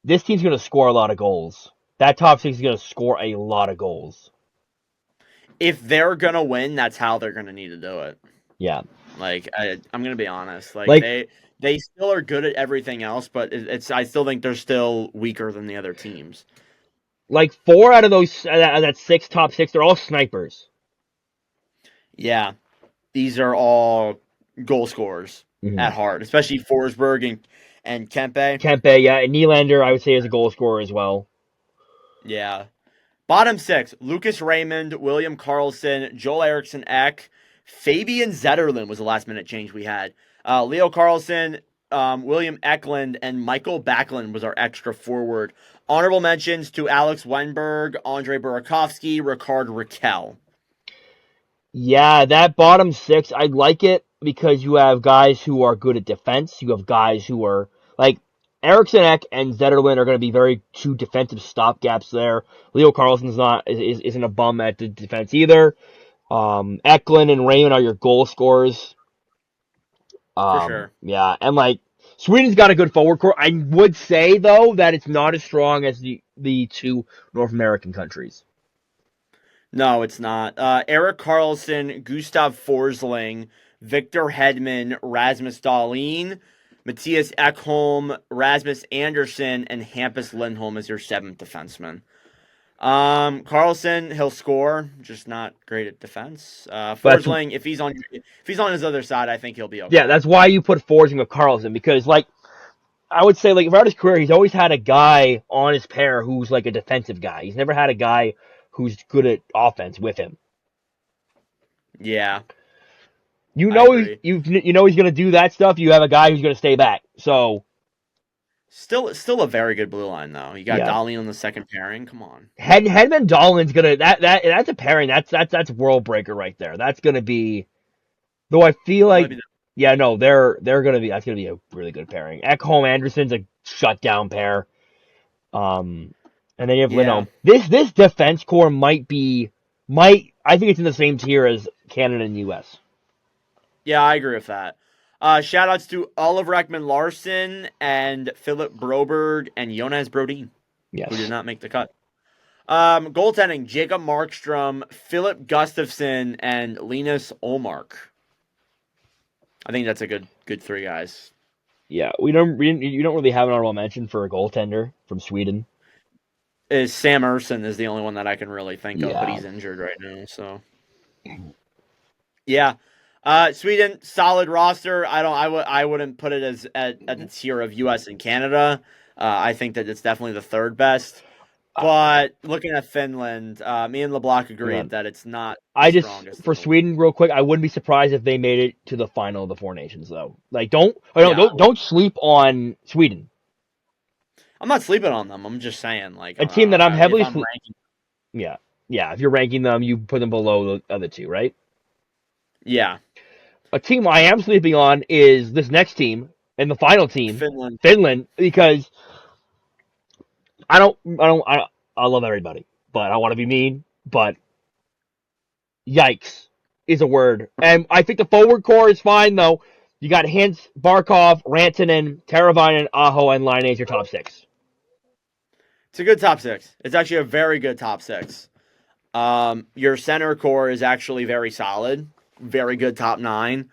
Speaker 2: this team's going to score a lot of goals. That top six is going to score a lot of goals.
Speaker 1: If they're gonna win, that's how they're gonna need to do it.
Speaker 2: Yeah.
Speaker 1: Like I'm gonna be honest. Like
Speaker 2: Like,
Speaker 1: they still are good at everything else, but it's I still think they're still weaker than the other teams.
Speaker 2: like four out of those, that six, top six, they're all snipers.
Speaker 1: Yeah, these are all goal scorers
Speaker 2: Mm-hmm.
Speaker 1: at heart, especially Forsberg and Kempe.
Speaker 2: Kempe, yeah, and Nylander, I would say, is a goal scorer as well.
Speaker 1: Yeah. Bottom six: Lucas Raymond, William Karlsson, Joel Eriksson Ek, Fabian Zetterlund was the last minute change we had. Leo Carlson, William Eklund, and Michael Backlund was our extra forward. Honorable mentions to Alex Weinberg, Andre Burakovsky, Ricard Raquel.
Speaker 2: Yeah, that bottom six, I like it because you have guys who are good at defense. You have guys who are like Eriksson Ek and Zetterlund are going to be very two defensive stopgaps there. Leo Carlson's isn't a bum at the defense either. Eklund and Raymond are your goal scorers.
Speaker 1: For sure.
Speaker 2: Yeah, and like Sweden's got a good forward core. I would say though that it's not as strong as the two North American countries.
Speaker 1: No, it's not. Eric Carlson, Gustav Forsling, Victor Hedman, Rasmus Dahlin, Matthias Ekholm, Rasmus Anderson, and Hampus Lindholm as your seventh defenseman. Carlson, he'll score, just not great at defense. Forsling, if he's on his other side, I think he'll be okay.
Speaker 2: Yeah, that's why you put Forsling with Carlson because like I would say like throughout his career he's always had a guy on his pair who's like a defensive guy. He's never had a guy who's good at offense with him.
Speaker 1: Yeah.
Speaker 2: You know he's gonna do that stuff. You have a guy who's gonna stay back. So
Speaker 1: still a very good blue line though. You got Dahlin on the second pairing. Come on.
Speaker 2: Hedman Dahlin's gonna that's a pairing. That's world breaker right there. That's gonna be. Though I feel like they're gonna be that's gonna be a really good pairing. Ekholm Anderson's a shutdown pair. And then you have Lindholm. This defense core might I think it's in the same tier as Canada and US.
Speaker 1: Yeah, I agree with that. Shout outs to Oliver Ekman Larson and Philip Broberg and Jonas Brodin, who did not make the cut. Goaltending: Jacob Markstrom, Philip Gustafson, and Linus Olmark. I think that's a good three guys.
Speaker 2: Yeah, you don't really have an honorable mention for a goaltender from Sweden.
Speaker 1: Sam Ersson is the only one that I can really think of, but he's injured right now. So, yeah, Sweden solid roster. I wouldn't put it as at the tier of U.S. and Canada. I think that it's definitely the third best. But looking at Finland, me and LeBlock agreed that it's not the strongest.
Speaker 2: For Sweden, real quick, I wouldn't be surprised if they made it to the final of the Four Nations, though. Like, don't sleep on Sweden.
Speaker 1: I'm not sleeping on them. I'm just saying, like
Speaker 2: a team that I'm heavily ranking. Yeah. If you're ranking them, you put them below the other two, right?
Speaker 1: Yeah.
Speaker 2: A team I am sleeping on is this next team and the final team, Finland, because I love everybody, but I want to be mean. But yikes is a word, and I think the forward core is fine though. You got Hintz, Barkov, Rantanen, Teravainen, Aho, and Laine as your top six.
Speaker 1: It's a good top six. It's actually a very good top six. Your center core is actually very solid. Very good top nine.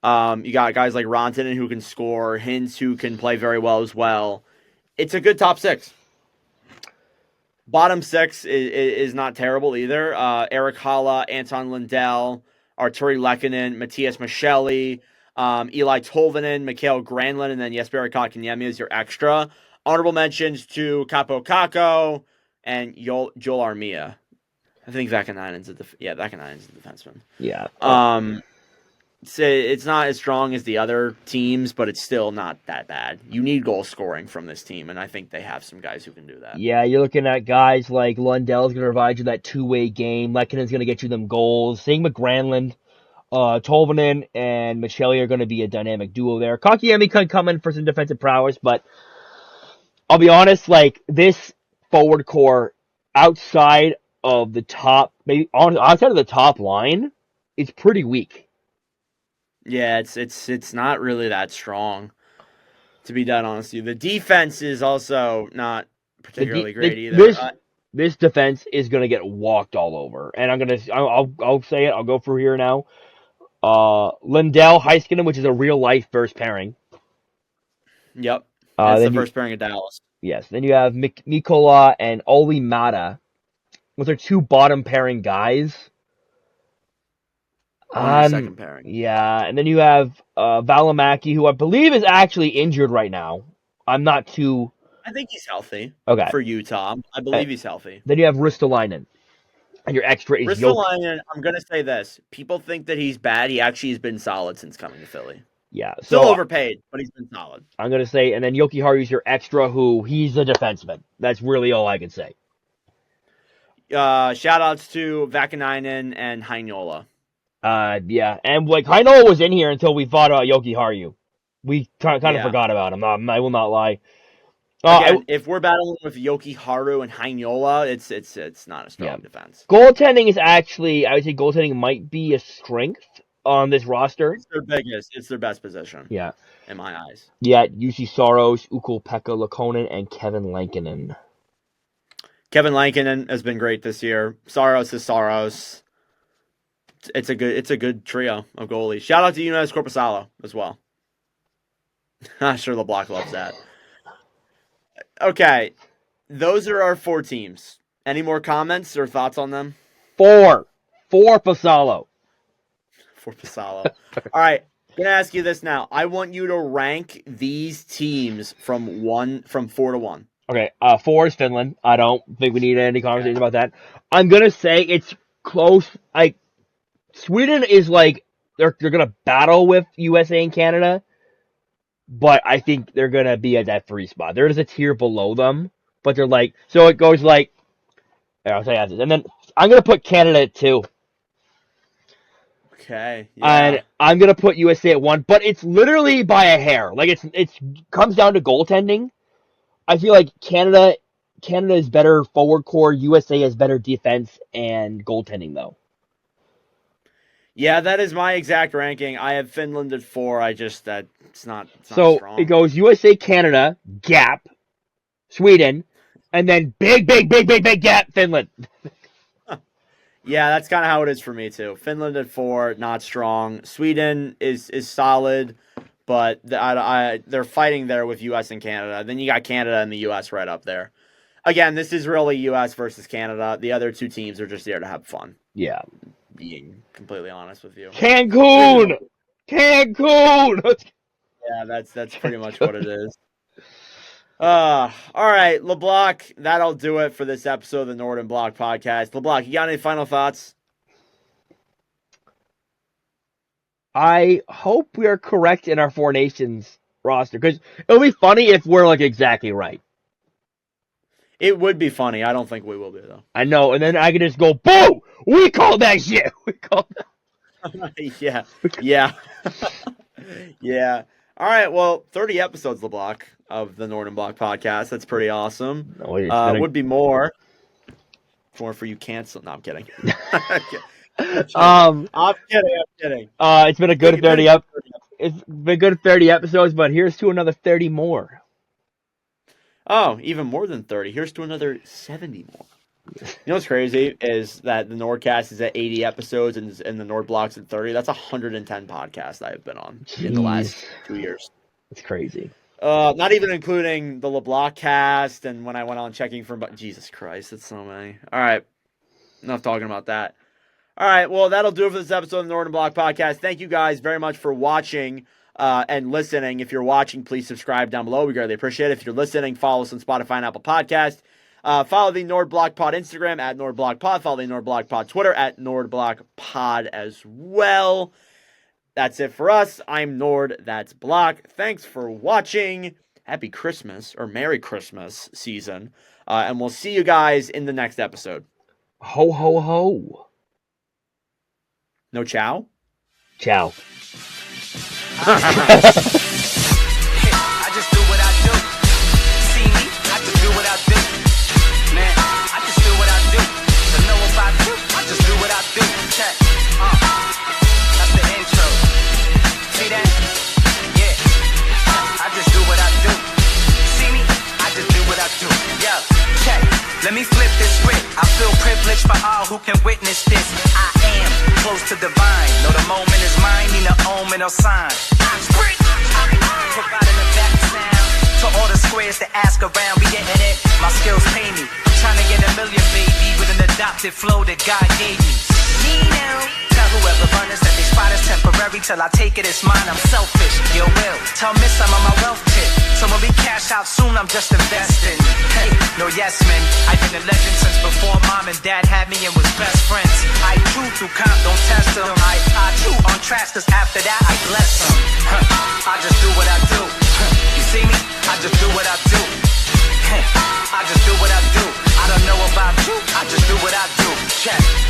Speaker 1: You got guys like Rantanen who can score, Hintz who can play very well as well. It's a good top six. Bottom six is not terrible either. Eric Haula, Anton Lindell, Arturi Lehkonen, Matthias Micheli, Eli Tolvanen, Mikhail Granlund, and then Jesperi Kotkaniemi is your extra. Honorable mentions to Capo Caco and Joel Armia. I think Vakanainen's a defenseman.
Speaker 2: Yeah.
Speaker 1: It's not as strong as the other teams, but it's still not that bad. You need goal scoring from this team, and I think they have some guys who can do that.
Speaker 2: Yeah, you're looking at guys like Lundell's going to provide you that two-way game. Lekkonen's going to get you them goals. Same with Granlund. Tolvanen and Micheli are going to be a dynamic duo there. Kotkaniemi could come in for some defensive prowess, but I'll be honest, like this forward core outside of the top, maybe outside of the top line, it's pretty weak.
Speaker 1: Yeah, it's not really that strong. To be dead honest with you, the defense is also not particularly great either.
Speaker 2: This defense is gonna get walked all over, and I'll say it. I'll go through here now. Lindell Heiskanen, which is a real life first pairing.
Speaker 1: Yep, that's the first
Speaker 2: you,
Speaker 1: pairing of Dallas.
Speaker 2: Yes. Then you have Mikola and Oli Mata. Those are two bottom pairing guys.
Speaker 1: On your second pairing.
Speaker 2: Yeah, and then you have Valimaki, who I believe is actually injured right now. I'm not too.
Speaker 1: I think he's healthy.
Speaker 2: Okay.
Speaker 1: For Utah, I believe he's healthy.
Speaker 2: Then you have Ristolainen. And your extra is
Speaker 1: Ristolainen, I'm going to say this. People think that he's bad. He actually has been solid since coming to Philly.
Speaker 2: Yeah.
Speaker 1: Still overpaid, but he's been solid.
Speaker 2: I'm going to say, and then Jokiharju's your extra, who he's a defenseman. That's really all I can say.
Speaker 1: Shout-outs to Vakanainen and Heinola.
Speaker 2: Yeah. And, Heinola was in here until we thought about Jokiharju. We kind of forgot about him. I will not lie.
Speaker 1: Again, if we're battling with Jokiharju and Heinola, it's not a strong defense.
Speaker 2: Goaltending is actually, I would say goaltending might be a strength on this roster.
Speaker 1: It's their biggest. It's their best position.
Speaker 2: Yeah.
Speaker 1: In my eyes.
Speaker 2: Yeah, Jussi Saros, Ukko-Pekka Lakonen, and Kevin Lankinen.
Speaker 1: Kevin Lankinen has been great this year. Saros is Saros. It's a good trio of goalies. Shout out to Joonas Korpisalo as well. I'm sure LeBlock loves that. Okay, those are our 4 teams. Any more comments or thoughts on them?
Speaker 2: 4 Pasalo.
Speaker 1: 4 Pasalo. All right, I'm gonna ask you this now. I want you to rank these teams from 4 to 1.
Speaker 2: Okay, 4 is Finland. I don't think we need any conversation about that. I'm gonna say it's close. Sweden is they're gonna battle with USA and Canada. But I think they're going to be at that 3 spot. There is a tier below them, but they're so it goes I'll say this. And then I'm going to put Canada at 2.
Speaker 1: Okay. Yeah.
Speaker 2: And I'm going to put USA at 1, but it's literally by a hair. It comes down to goaltending. I feel like Canada is better forward core. USA has better defense and goaltending, though.
Speaker 1: Yeah, that is my exact ranking. I have Finland at 4. It's not
Speaker 2: so
Speaker 1: strong.
Speaker 2: It goes USA, Canada, gap, Sweden, and then big gap, Finland.
Speaker 1: Yeah, that's kind of how it is for me too. Finland at 4, not strong. Sweden is solid, but they're fighting there with US and Canada. Then you got Canada and the US right up there. Again, this is really US versus Canada. The other 2 teams are just there to have fun.
Speaker 2: Yeah.
Speaker 1: Being completely honest with you.
Speaker 2: Cancun!
Speaker 1: Yeah, that's pretty much what it is. All right, LeBlock, that'll do it for this episode of the NORD and Block podcast. LeBlock, you got any final thoughts?
Speaker 2: I hope we are correct in our 4 Nations roster, because it'll be funny if we're exactly right.
Speaker 1: It would be funny. I don't think we will be, though.
Speaker 2: I know, and then I can just go, boo! We called that shit! We called that.
Speaker 1: Yeah. Yeah. All right, well, 30 episodes, LeBlock, of the NORD and Block podcast. That's pretty awesome. No, would be more. More for you cancel. No, I'm kidding. I'm kidding.
Speaker 2: It's been a good 30 It's been good 30 episodes, but here's to another 30 more.
Speaker 1: Oh, even more than 30. Here's to another 70 more. You know what's crazy is that the Nordcast is at 80 episodes and the Nord Block's at 30. That's 110 podcasts I've been on in the last 2 years.
Speaker 2: It's crazy.
Speaker 1: Not even including the LeBlock cast and when I went on checking for... Jesus Christ, that's so many. All right. Enough talking about that. All right, well, that'll do it for this episode of the NORD and Block podcast. Thank you guys very much for watching and listening. If you're watching, please subscribe down below. We greatly appreciate it. If you're listening, follow us on Spotify and Apple Podcast. Follow the NORD Block Pod Instagram at NORD Block Pod. Follow the NORD Block Pod Twitter at NORD Block Pod as well. That's it for us. I'm Nord. That's Block. Thanks for watching. Happy Christmas or Merry Christmas season. And we'll see you guys in the next episode.
Speaker 2: Ho, ho, ho.
Speaker 1: No chow?
Speaker 2: Ciao.
Speaker 3: I just do what I do. See me? I just do what I do. Man, I just do what I do. To know about you, I just do what I do. Check. That's the intro. See that? Yeah. I just do what I do. who can witness this. I am close to divine. Know the moment is mine, need no omen or sign. Providing a back sound to all the squares that ask around. Be getting it, my skills pay me. Trying to get a million, baby, with an adopted flow that God gave me. Me now. Tell whoever runners that they spot is temporary till I take it, it's mine. I'm selfish, your will. Tell Miss I'm on my wealth tip. So when we cash out soon, I'm just investing. Hey, no yes men. I've been a legend since before mom and dad had me and was best friends. I chew through comp, don't test them. I chew on tracks, cause after that I bless them. I just do what I do. You see me? I just do what I do. I just do what I do. I don't know about you, I just do what I do. Check.